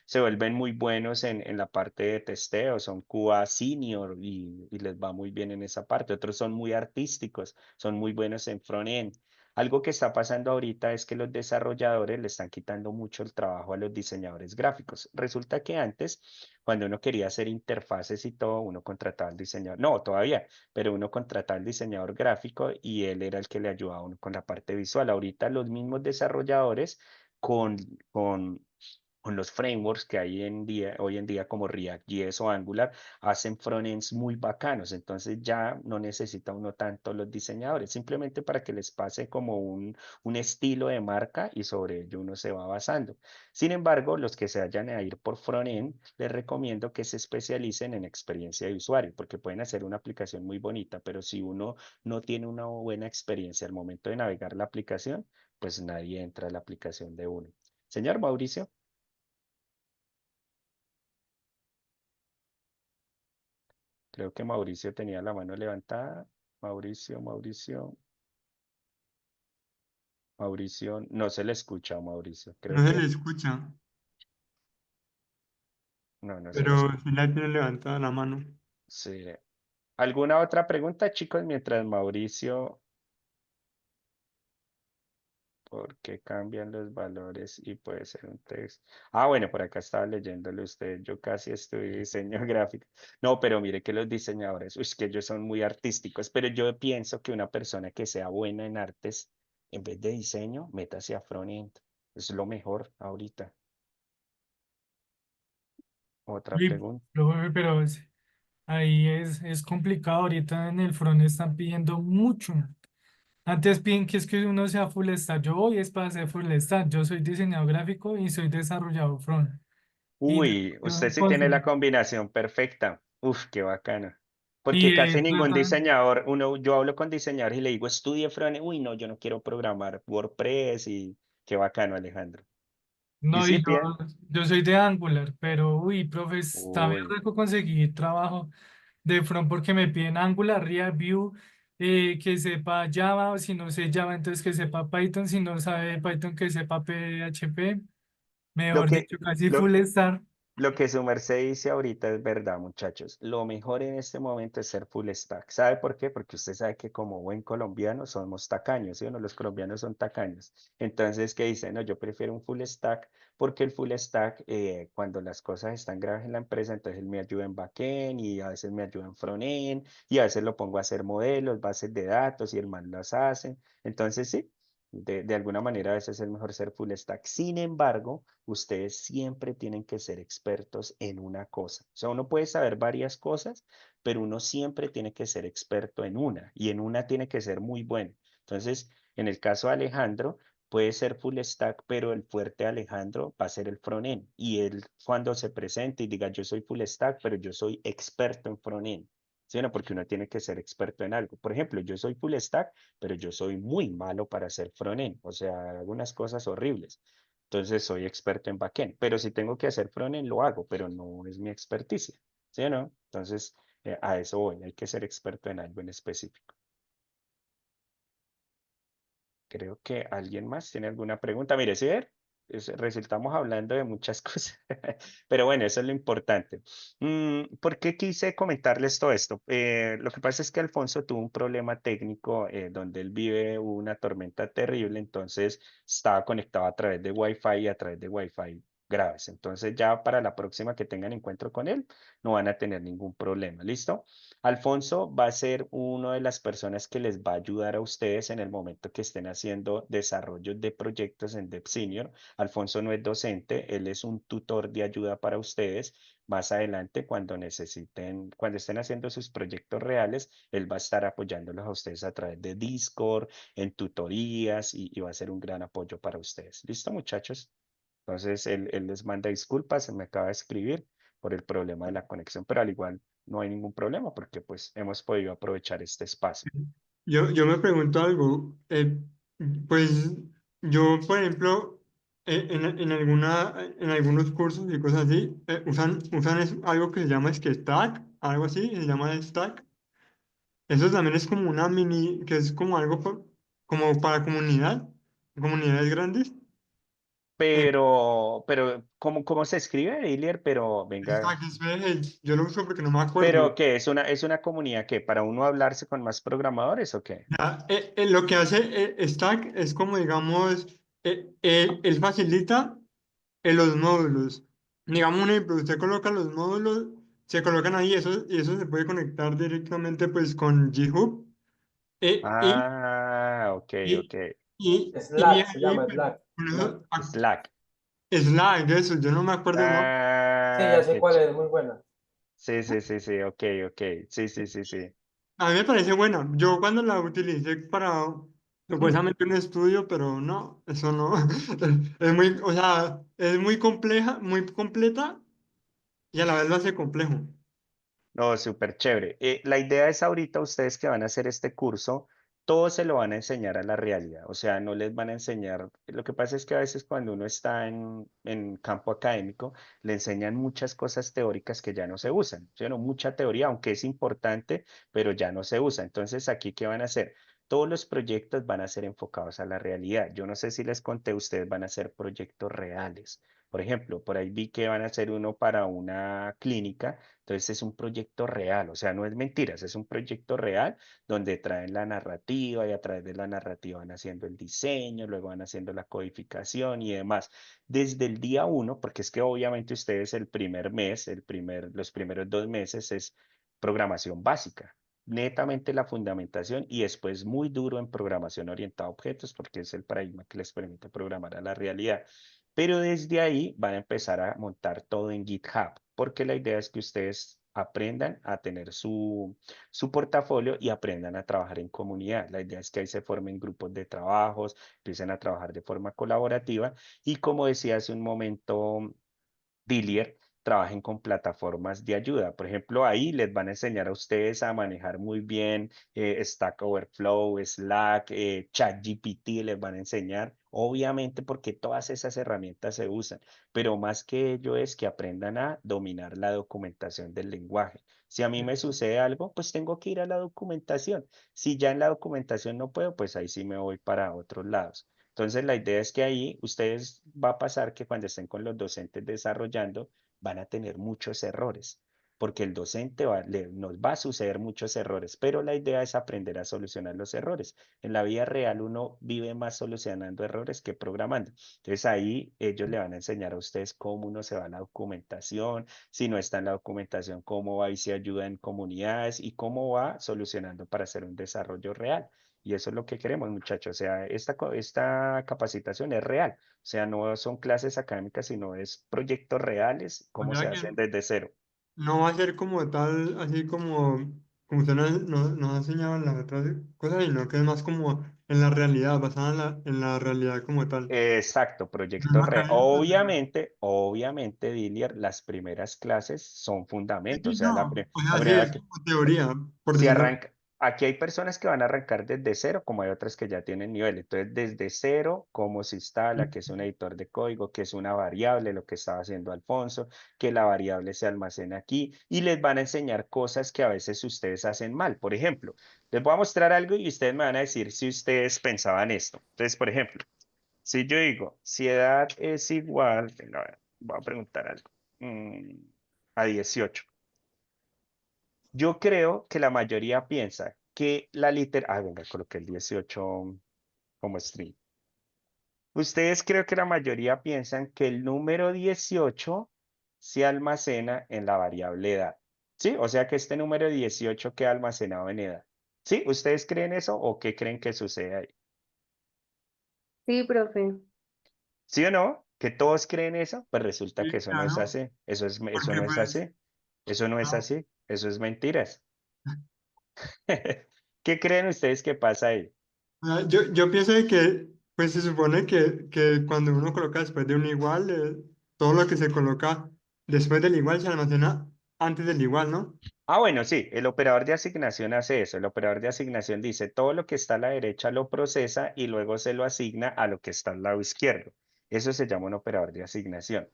Speaker 1: se vuelven muy buenos en la parte de testeo, son QA senior y les va muy bien en esa parte. Otros son muy artísticos, son muy buenos en front-end. Algo que está pasando ahorita es que los desarrolladores le están quitando mucho el trabajo a los diseñadores gráficos. Resulta que antes, cuando uno quería hacer interfaces y todo, uno contrataba al diseñador, no, todavía, pero uno contrataba al diseñador gráfico y él era el que le ayudaba a uno con la parte visual. Ahorita los mismos desarrolladores con, con con los frameworks que hay hoy en día como React.js o Angular, hacen frontends muy bacanos. Entonces ya no necesita uno tanto los diseñadores, simplemente para que les pase como un estilo de marca y sobre ello uno se va basando. Sin embargo, los que se vayan a ir por frontend, les recomiendo que se especialicen en experiencia de usuario, porque pueden hacer una aplicación muy bonita, pero si uno no tiene una buena experiencia al momento de navegar la aplicación, pues nadie entra a la aplicación de uno. Señor Mauricio. Creo que Mauricio tenía la mano levantada. Mauricio, no se le escucha a Mauricio. Creo
Speaker 5: No se
Speaker 1: que
Speaker 5: le escucha,
Speaker 1: no se le
Speaker 5: pero
Speaker 1: escucha.
Speaker 5: sí la tiene levantada la mano.
Speaker 1: Sí. ¿Alguna otra pregunta, chicos? Mientras Mauricio, ¿por qué cambian los valores y puede ser un texto? Ah, bueno, por acá estaba leyéndole usted. Yo casi estudié diseño gráfico. No, pero mire que los diseñadores, es que ellos son muy artísticos, pero yo pienso que una persona que sea buena en artes, en vez de diseño, métase a frontend. Es lo mejor ahorita. Otra
Speaker 2: Uy,
Speaker 1: pregunta.
Speaker 2: pero ahí es complicado. Ahorita en el front están pidiendo mucho. Antes piden que es que uno sea full stack. Yo voy es para ser full stack. Yo soy diseñador gráfico y soy desarrollador front. Y,
Speaker 1: Uy, usted sí tiene la
Speaker 2: consul-
Speaker 1: combinación perfecta. Uf, qué bacano. Porque
Speaker 2: y
Speaker 1: casi ningún
Speaker 2: tratan,
Speaker 1: diseñador, yo hablo con diseñadores y le digo, estudie frontend. Uy, no, yo no quiero programar WordPress y qué bacano, Alejandro. Y
Speaker 2: no,
Speaker 1: sí,
Speaker 2: y
Speaker 1: bien.
Speaker 2: yo soy de Angular, pero uy, profe, está bien
Speaker 1: Uy,
Speaker 2: rico conseguir trabajo de front porque me piden Angular, React, Vue, que sepa Java, o si no sé Java, entonces que sepa Python, si no sabe Python, que sepa PHP,
Speaker 1: lo
Speaker 2: mejor
Speaker 1: que,
Speaker 2: dicho, casi
Speaker 1: lo,
Speaker 2: full stack.
Speaker 1: Lo que su merced dice ahorita es verdad, muchachos. Lo mejor en este momento es ser full stack. ¿Sabe por qué? Porque usted sabe que como buen colombiano somos tacaños, ¿sí o no? Los colombianos son tacaños. Entonces, ¿qué dice? No, yo prefiero un full stack porque el full stack, cuando las cosas están graves en la empresa, entonces él me ayuda en backend y a veces me ayuda en frontend y a veces lo pongo a hacer modelos, bases de datos y el man las hace. Entonces, sí. De alguna manera a veces es mejor ser full stack. Sin embargo, ustedes siempre tienen que ser expertos en una cosa. O sea, uno puede saber varias cosas, pero uno siempre tiene que ser experto en una y en una tiene que ser muy bueno. Entonces, en el caso de Alejandro, puede ser full stack, pero el fuerte de Alejandro va a ser el frontend. Y él cuando se presente y diga, yo soy full stack, pero yo soy experto en frontend. ¿Sí o no? Porque uno tiene que ser experto en algo. Por ejemplo, yo soy full stack, pero yo soy muy malo para hacer frontend. O sea, algunas cosas horribles. Entonces soy experto en backend, pero si tengo que hacer frontend lo hago, pero no es mi experticia, ¿sí o no? Entonces a eso voy, hay que ser experto en algo en específico. Creo que alguien más tiene alguna pregunta. Mire, si ver, resultamos hablando de muchas cosas, pero bueno, eso es lo importante. ¿Por qué quise comentarles todo esto? Lo que pasa es que Alfonso tuvo un problema técnico donde él vive una tormenta terrible, entonces estaba conectado a través de Wi-Fi y a través de Wi-Fi graves. Entonces ya para la próxima que tengan encuentro con él, no van a tener ningún problema. ¿Listo? Alfonso va a ser una de las personas que les va a ayudar a ustedes en el momento que estén haciendo desarrollo de proyectos en Dev Senior. Alfonso no es docente, él es un tutor de ayuda para ustedes. Más adelante, cuando necesiten, cuando estén haciendo sus proyectos reales, él va a estar apoyándolos a ustedes a través de Discord, en tutorías y va a ser un gran apoyo para ustedes. ¿Listo, muchachos? Entonces, él les manda disculpas, se me acaba de escribir por el problema de la conexión, pero al igual no hay ningún problema porque pues hemos podido aprovechar este espacio.
Speaker 5: Yo me pregunto algo, pues yo, por ejemplo, en algunos cursos y cosas así, algo que se llama es que Stack, algo así, se llama Stack. Eso también es como una mini, que es como algo como para comunidades grandes.
Speaker 1: pero, ¿cómo se escribe, Dilier? Pero, venga,
Speaker 5: Stack, yo lo uso porque no me
Speaker 1: ¿pero
Speaker 5: acuerdo.
Speaker 1: qué? ¿Es una comunidad que para uno hablarse con más programadores o qué?
Speaker 5: Ya, lo que hace Stack es como, digamos, él facilita los módulos. Digamos, un ejemplo, usted coloca los módulos, se colocan ahí, y eso se puede conectar directamente pues con GitHub. eh, y,
Speaker 1: Ah, ok, ok.
Speaker 5: y, y
Speaker 6: Slack, se
Speaker 5: ahí,
Speaker 6: llama
Speaker 5: pues,
Speaker 6: Slack.
Speaker 5: con eso,
Speaker 1: Slack.
Speaker 5: Slack, eso, yo no me acuerdo el nombre.
Speaker 6: Sí, ya
Speaker 1: Ah,
Speaker 6: sé
Speaker 1: qué
Speaker 6: cuál es,
Speaker 1: chévere.
Speaker 6: muy buena.
Speaker 1: Sí, sí, sí, sí, ok, ok. Sí, sí, sí, sí.
Speaker 5: A mí me parece buena. Yo cuando la utilicé para supuestamente un estudio, pero no, eso no. Es muy, o sea, es muy compleja, muy completa y a la vez lo hace complejo.
Speaker 1: No, súper chévere. La idea es ahorita ustedes que van a hacer este curso, todo se lo van a enseñar a la realidad, o sea, no les van a enseñar, lo que pasa es que a veces cuando uno está en campo académico, le enseñan muchas cosas teóricas que ya no se usan, ¿sí o no? Mucha teoría, aunque es importante, pero ya no se usa. Entonces, aquí, ¿qué van a hacer? Todos los proyectos van a ser enfocados a la realidad. Yo no sé si les conté, ustedes van a hacer proyectos reales. Por ejemplo, por ahí vi que van a hacer uno para una clínica. Entonces es un proyecto real, o sea, no es mentiras, es un proyecto real donde traen la narrativa y a través de la narrativa van haciendo el diseño, luego van haciendo la codificación y demás. Desde el día uno, porque es que obviamente ustedes el primer mes, los primeros 2 meses es programación básica, netamente la fundamentación y después muy duro en programación orientada a objetos porque es el paradigma que les permite programar a la realidad. Pero desde ahí van a empezar a montar todo en GitHub, porque la idea es que ustedes aprendan a tener su portafolio y aprendan a trabajar en comunidad. La idea es que ahí se formen grupos de trabajos, empiecen a trabajar de forma colaborativa y como decía hace un momento Dillier, trabajen con plataformas de ayuda. Por ejemplo, ahí les van a enseñar a ustedes a manejar muy bien Stack Overflow, Slack, ChatGPT les van a enseñar, obviamente porque todas esas herramientas se usan, pero más que ello es que aprendan a dominar la documentación del lenguaje. Si a mí me sucede algo, pues tengo que ir a la documentación. Si ya en la documentación no puedo, pues ahí sí me voy para otros lados. Entonces, la idea es que ahí ustedes va a pasar que cuando estén con los docentes desarrollando, van a tener muchos errores, porque el docente nos va a suceder muchos errores, pero la idea es aprender a solucionar los errores. En la vida real uno vive más solucionando errores que programando. Entonces, ahí ellos le van a enseñar a ustedes cómo uno se va a la documentación, si no está en la documentación, cómo va y se ayuda en comunidades y cómo va solucionando para hacer un desarrollo real. Y eso es lo que queremos, muchachos. O sea, esta capacitación es real. O sea, no son clases académicas, sino es proyectos reales,
Speaker 5: O
Speaker 1: cómo se
Speaker 5: sea que
Speaker 1: hacen desde cero.
Speaker 5: no va a ser como tal, así como usted nos ha enseñado en las otras cosas, sino que es más como en la realidad, basada en la realidad como tal.
Speaker 1: Exacto,
Speaker 5: No en
Speaker 1: proyectos
Speaker 5: la
Speaker 1: reales.
Speaker 5: academia,
Speaker 1: Obviamente, Dilier, las primeras clases son fundamentos.
Speaker 5: sí,
Speaker 1: O sea, la,
Speaker 5: no,
Speaker 1: pri-
Speaker 5: o
Speaker 1: la
Speaker 5: sea, sí,
Speaker 1: primera
Speaker 5: es como teoría, por
Speaker 1: Si
Speaker 5: decirlo.
Speaker 1: arranca, aquí hay personas que van a arrancar desde cero, como hay otras que ya tienen nivel. Entonces, desde cero, cómo se instala, que es un editor de código, que es una variable, lo que estaba haciendo Alfonso, que la variable se almacena aquí y les van a enseñar cosas que a veces ustedes hacen mal. Por ejemplo, les voy a mostrar algo y ustedes me van a decir si ustedes pensaban esto. Entonces, por ejemplo, si yo digo, si edad es igual, venga, a ver, voy a preguntar algo, a 18. Yo creo que la mayoría piensa que la literatura... Ah, venga, coloqué el 18 como string. Ustedes creo que la mayoría piensan que el número 18 se almacena en la variable edad. ¿Sí? O sea que este número 18 queda almacenado en edad. ¿Sí? ¿Ustedes creen eso o qué creen que sucede ahí?
Speaker 7: Sí, profe.
Speaker 1: ¿Sí o no? ¿Que todos creen eso? Pues resulta que
Speaker 5: Sí,
Speaker 1: eso no es
Speaker 5: claro,
Speaker 1: así. Eso
Speaker 5: porque
Speaker 1: no es
Speaker 5: pues,
Speaker 1: así. Eso no es
Speaker 5: no,
Speaker 1: así. Eso es mentiras. ¿Qué creen ustedes que pasa ahí?
Speaker 5: yo pienso de que, pues se supone que cuando uno coloca después de un igual, todo lo que se coloca después del igual se almacena antes del igual, ¿no?
Speaker 1: Ah, bueno, sí, el operador de asignación hace eso. El operador de asignación dice todo lo que está a la derecha lo procesa y luego se lo asigna a lo que está al lado izquierdo. Eso se llama un operador de asignación.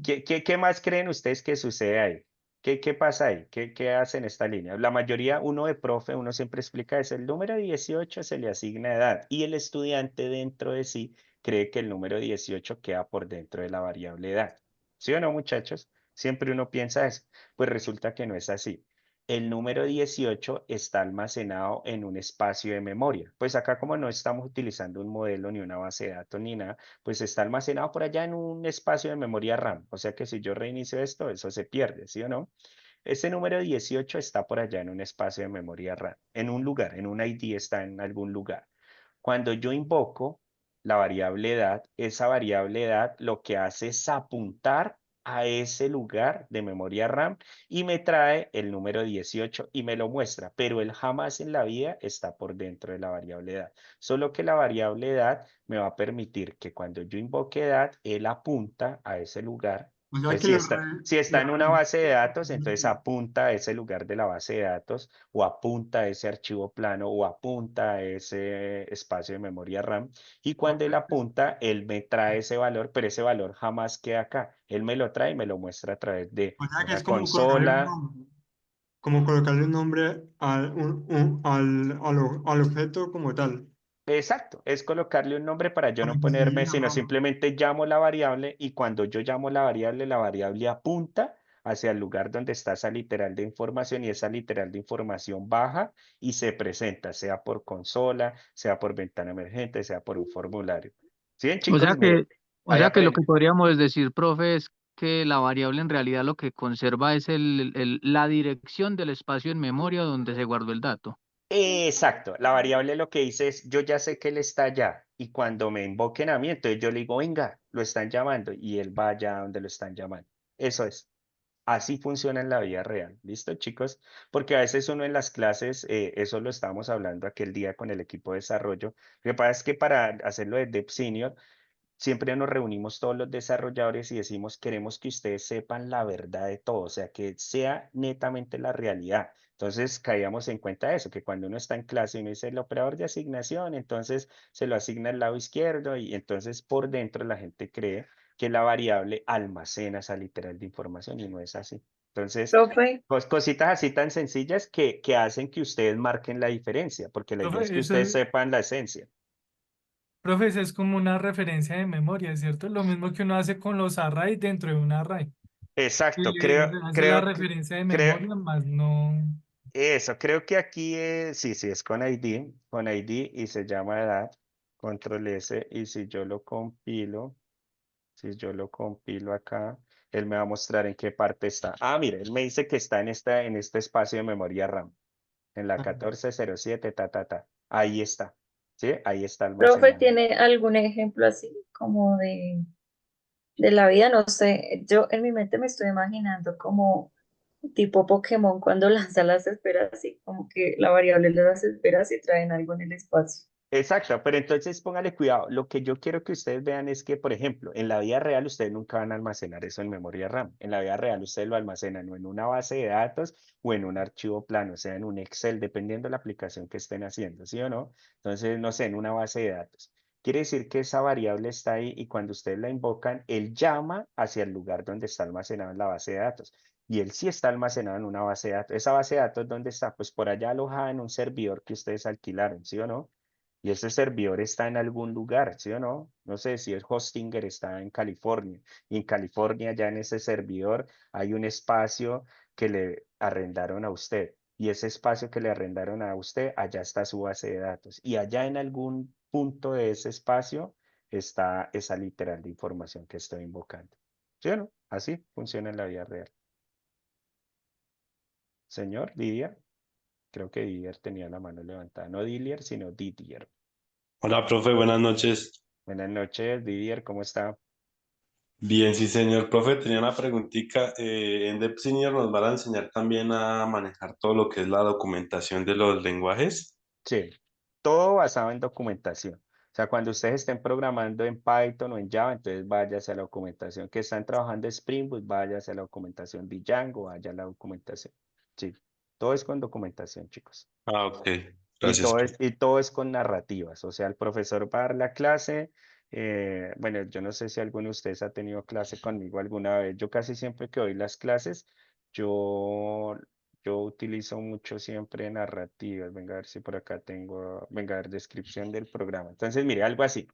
Speaker 1: ¿Qué más creen ustedes que sucede ahí? ¿Qué pasa ahí? ¿Qué hace en esta línea? La mayoría, uno de profe, uno siempre explica eso. El número 18 se le asigna edad y el estudiante dentro de sí cree que el número 18 queda por dentro de la variable edad. ¿Sí o no, muchachos? Siempre uno piensa eso. Pues resulta que no es así. El número 18 está almacenado en un espacio de memoria. Pues acá como no estamos utilizando un modelo ni una base de datos ni nada, pues está almacenado por allá en un espacio de memoria RAM. O sea que si yo reinicio esto, eso se pierde, ¿sí o no? Ese número 18 está por allá en un espacio de memoria RAM, en un lugar, en un ID está en algún lugar. Cuando yo invoco la variable edad, esa variable edad lo que hace es apuntar a ese lugar de memoria RAM y me trae el número 18 y me lo muestra, pero él jamás en la vida está por dentro de la variable edad. Solo que la variable edad me va a permitir que cuando yo invoque edad, él apunta a ese lugar.
Speaker 5: O sea
Speaker 1: Entonces,
Speaker 5: que
Speaker 1: si está en una base de datos, entonces apunta a ese lugar de la base de datos o apunta a ese archivo plano o apunta a ese espacio de memoria RAM. Y cuando él apunta, él me trae ese valor, pero ese valor jamás queda acá. Él me lo trae y me lo muestra a través de
Speaker 5: o sea que
Speaker 1: una
Speaker 5: es como colocarle un
Speaker 1: consola.
Speaker 5: nombre, como colocarle un nombre al objeto como tal.
Speaker 1: Exacto, es colocarle un nombre para yo
Speaker 5: Para
Speaker 1: no
Speaker 5: que se
Speaker 1: ponerme, sino
Speaker 5: llama.
Speaker 1: simplemente llamo la variable y cuando yo llamo la variable apunta hacia el lugar donde está esa literal de información y esa literal de información baja y se presenta, sea por consola, sea por ventana emergente, sea por un formulario. ¿Sí ven,
Speaker 6: O sea
Speaker 1: chicos?
Speaker 6: que,
Speaker 1: Mire,
Speaker 6: o
Speaker 1: ahí
Speaker 6: sea que lo que
Speaker 1: aprende.
Speaker 6: podríamos decir, profe, es que la variable en realidad lo que conserva es la dirección del espacio en memoria donde se guardó el dato.
Speaker 1: Exacto, la variable lo que dice es, yo ya sé que él está allá y cuando me invoquen a mí, entonces yo le digo, venga, lo están llamando y él va allá donde lo están llamando. Eso es. Así funciona en la vida real. ¿Listo, chicos? Porque a veces uno en las clases, eso lo estábamos hablando aquel día con el equipo de desarrollo. Lo que pasa es que para hacerlo de Dev Senior, siempre nos reunimos todos los desarrolladores y decimos, queremos que ustedes sepan la verdad de todo, o sea, que sea netamente la realidad. Entonces, caíamos en cuenta de eso, que cuando uno está en clase y uno dice el operador de asignación, entonces se lo asigna al lado izquierdo y entonces por dentro la gente cree que la variable almacena esa literal de información y no es así. Entonces,
Speaker 7: Profe,
Speaker 1: cositas así tan sencillas que hacen que ustedes marquen la diferencia, porque la idea es
Speaker 2: Profe,
Speaker 1: que ustedes sepan la esencia.
Speaker 2: profe, eso es como una referencia de memoria, ¿cierto? Lo mismo que uno hace con los arrays dentro de un array. Y
Speaker 1: Exacto,
Speaker 2: le hace la referencia de memoria, más no.
Speaker 1: creo que aquí sí, sí, es con ID y se llama edad, control S, y si yo lo compilo acá, él me va a mostrar en qué parte está. Ah, mire, él me dice que está en este espacio de memoria RAM, en la 1407, ahí está, ¿sí? Ahí está
Speaker 7: profe,
Speaker 1: almacenado.
Speaker 7: ¿tiene algún ejemplo así como de la vida? No sé, yo en mi mente me estoy imaginando como tipo Pokémon cuando lanza las esferas y como que la variable de las esferas y traen algo en el espacio.
Speaker 1: Exacto, pero entonces póngale cuidado. Lo que yo quiero que ustedes vean es que, por ejemplo, en la vida real ustedes nunca van a almacenar eso en memoria RAM. En la vida real ustedes lo almacenan o en una base de datos o en un archivo plano, o sea, en un Excel, dependiendo de la aplicación que estén haciendo, ¿sí o no? Entonces, no sé, en una base de datos. Quiere decir que esa variable está ahí y cuando ustedes la invocan, él llama hacia el lugar donde está almacenado en la base de datos. Y él sí está almacenado en una base de datos. Esa base de datos, ¿dónde está? Pues por allá alojada en un servidor que ustedes alquilaron, ¿sí o no? Y ese servidor está en algún lugar, ¿sí o no? No sé si el Hostinger está en California. Y en California, ya en ese servidor, hay un espacio que le arrendaron a usted. Y ese espacio que le arrendaron a usted, allá está su base de datos. Y allá en algún punto de ese espacio está esa literal de información que estoy invocando. ¿Sí o no? Así funciona en la vida real. Señor Didier, creo que Didier tenía la mano levantada. No Didier, sino Didier.
Speaker 8: Hola, profe, buenas noches.
Speaker 1: Buenas noches, Didier, ¿cómo está?
Speaker 8: Bien, sí, señor. Profe, tenía una preguntita. En Dep Senior nos van a enseñar también a manejar todo lo que es la documentación de los lenguajes.
Speaker 1: Sí, todo basado en documentación. O sea, cuando ustedes estén programando en Python o en Java, entonces váyase a la documentación. Que están trabajando en Spring Boot, váyase a la documentación de Django, vaya a la documentación. Sí, todo es con documentación, chicos.
Speaker 8: Ah, ok. Gracias, profe.
Speaker 1: Y todo es con narrativas. O sea, el profesor va a dar la clase. Bueno, yo no sé si alguno de ustedes ha tenido clase conmigo alguna vez. Yo casi siempre que doy las clases, yo, yo utilizo mucho siempre narrativas. Venga a ver si por acá tengo, venga a ver descripción del programa. Entonces, mire, algo así.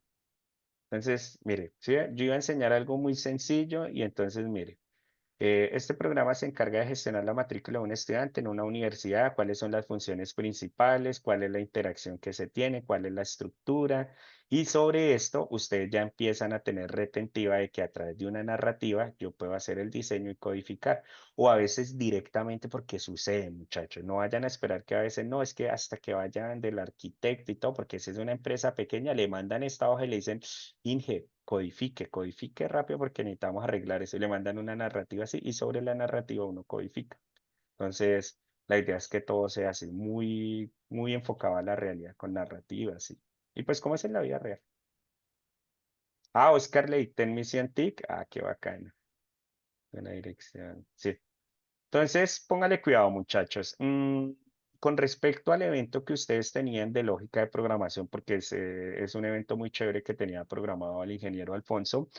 Speaker 1: Entonces, mire, ¿sí ve? Yo iba a enseñar algo muy sencillo y entonces, mire, este programa se encarga de gestionar la matrícula de un estudiante en una universidad, cuáles son las funciones principales, cuál es la interacción que se tiene, cuál es la estructura. Y sobre esto, ustedes ya empiezan a tener retentiva de que a través de una narrativa yo puedo hacer el diseño y codificar. O a veces directamente porque sucede, muchachos. No vayan a esperar que a veces no, es que hasta que vayan del arquitecto y todo, porque si es una empresa pequeña, le mandan esta hoja y le dicen, Inge, codifique rápido porque necesitamos arreglar eso. Y le mandan una narrativa así y sobre la narrativa uno codifica. Entonces, la idea es que todo sea así, muy, muy enfocado a la realidad, con narrativas. Y pues, ¿cómo es en la vida real? Ah, Oscar Leiten Mission TIC. Ah, qué bacano. Buena dirección. Sí. Entonces, póngale cuidado, muchachos. Con respecto al evento que ustedes tenían de lógica de programación, porque es un evento muy chévere que tenía programado el ingeniero Alfonso,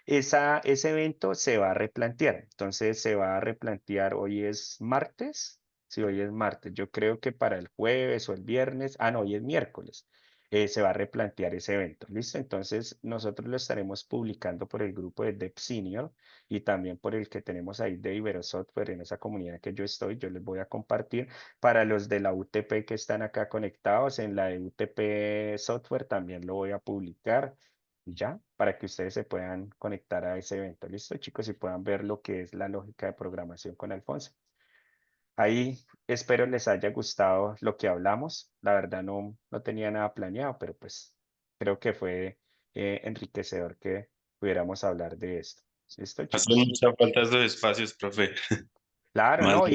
Speaker 1: ese evento se va a replantear. Entonces, se va a replantear, hoy es martes. Sí, hoy es martes. Yo creo que para el jueves o el viernes, no, hoy es miércoles, se va a replantear ese evento. ¿Listo? Entonces, nosotros lo estaremos publicando por el grupo de Dev Senior y también por el que tenemos ahí de Ibero Software en esa comunidad que yo estoy. Yo les voy a compartir para los de la UTP que están acá conectados en la de UTP Software también lo voy a publicar y ya para que ustedes se puedan conectar a ese evento. ¿Listo, chicos? Y puedan ver lo que es la lógica de programación con Alfonso. Ahí espero les haya gustado lo que hablamos. La verdad no tenía nada planeado, pero pues creo que fue enriquecedor que pudiéramos hablar de esto. ¿Listo,
Speaker 8: Hacen
Speaker 1: chicos?
Speaker 8: mucha falta esos espacios, profe.
Speaker 1: Claro,
Speaker 8: Más
Speaker 1: ¿no?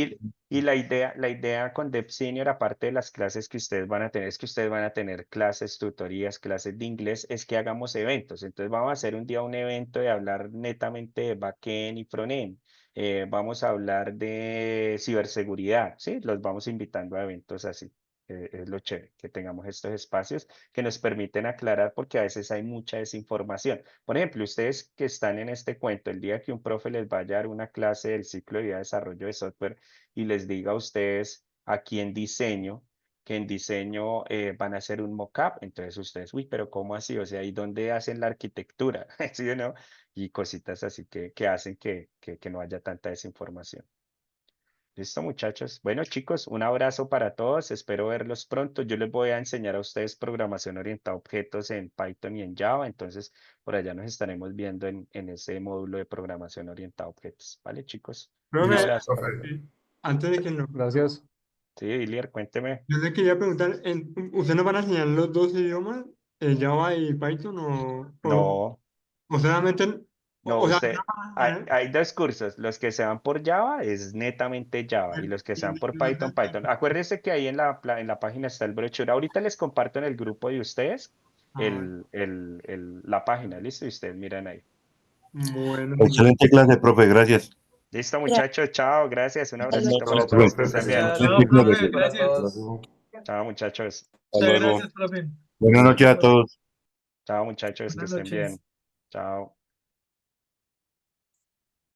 Speaker 1: Y la idea con Dev Senior, aparte de las clases que ustedes van a tener, es que ustedes van a tener clases, tutorías, clases de inglés, es que hagamos eventos. Entonces vamos a hacer un día un evento de hablar netamente de backend y frontend. Vamos a hablar de ciberseguridad, ¿sí? Los vamos invitando a eventos así. Es lo chévere, que tengamos estos espacios que nos permiten aclarar porque a veces hay mucha desinformación. Por ejemplo, ustedes que están en este cuento, el día que un profe les vaya a dar una clase del ciclo de vida de desarrollo de software y les diga a ustedes aquí en diseño, que en diseño van a hacer un mockup, entonces ustedes, uy, pero ¿cómo así? O sea, ¿y dónde hacen la arquitectura? ¿Sí o no? Y cositas así que hacen que no haya tanta desinformación. Listo, muchachos. Bueno, chicos, un abrazo para todos. Espero verlos pronto. Yo les voy a enseñar a ustedes programación orientada a objetos en Python y en Java. Entonces, por allá nos estaremos viendo en ese módulo de programación orientada a objetos. ¿Vale, chicos? Un
Speaker 5: Profe,
Speaker 1: abrazo para todos.
Speaker 5: antes de que no,
Speaker 3: Gracias.
Speaker 1: Sí, Ilier, cuénteme.
Speaker 5: yo le quería preguntar, ¿usted nos van a enseñar los dos idiomas, Java y Python,
Speaker 1: No,
Speaker 5: o solamente,
Speaker 1: no,
Speaker 5: o sea,
Speaker 1: usted, hay dos cursos. Los que se van por Java es netamente Java y los que se van por Python, Python. Acuérdense que ahí en la página está el brochure. Ahorita les comparto en el grupo de ustedes la página, ¿listo? Y ustedes miran ahí.
Speaker 5: Bueno,
Speaker 9: Excelente clase, profe, gracias.
Speaker 1: Listo, muchachos. Chao, gracias. Un abracito
Speaker 9: Chao,
Speaker 1: para todos.
Speaker 9: profe.
Speaker 1: Que estén bien.
Speaker 9: Excelente
Speaker 2: Chao,
Speaker 9: clase.
Speaker 2: profe, gracias.
Speaker 1: Chao, muchachos.
Speaker 8: Hasta
Speaker 2: Muchas
Speaker 8: luego.
Speaker 2: gracias, profe.
Speaker 9: Buenas noches a todos.
Speaker 1: Chao, muchachos. Que
Speaker 2: Buenas
Speaker 1: estén bien.
Speaker 2: noches.
Speaker 1: Chao.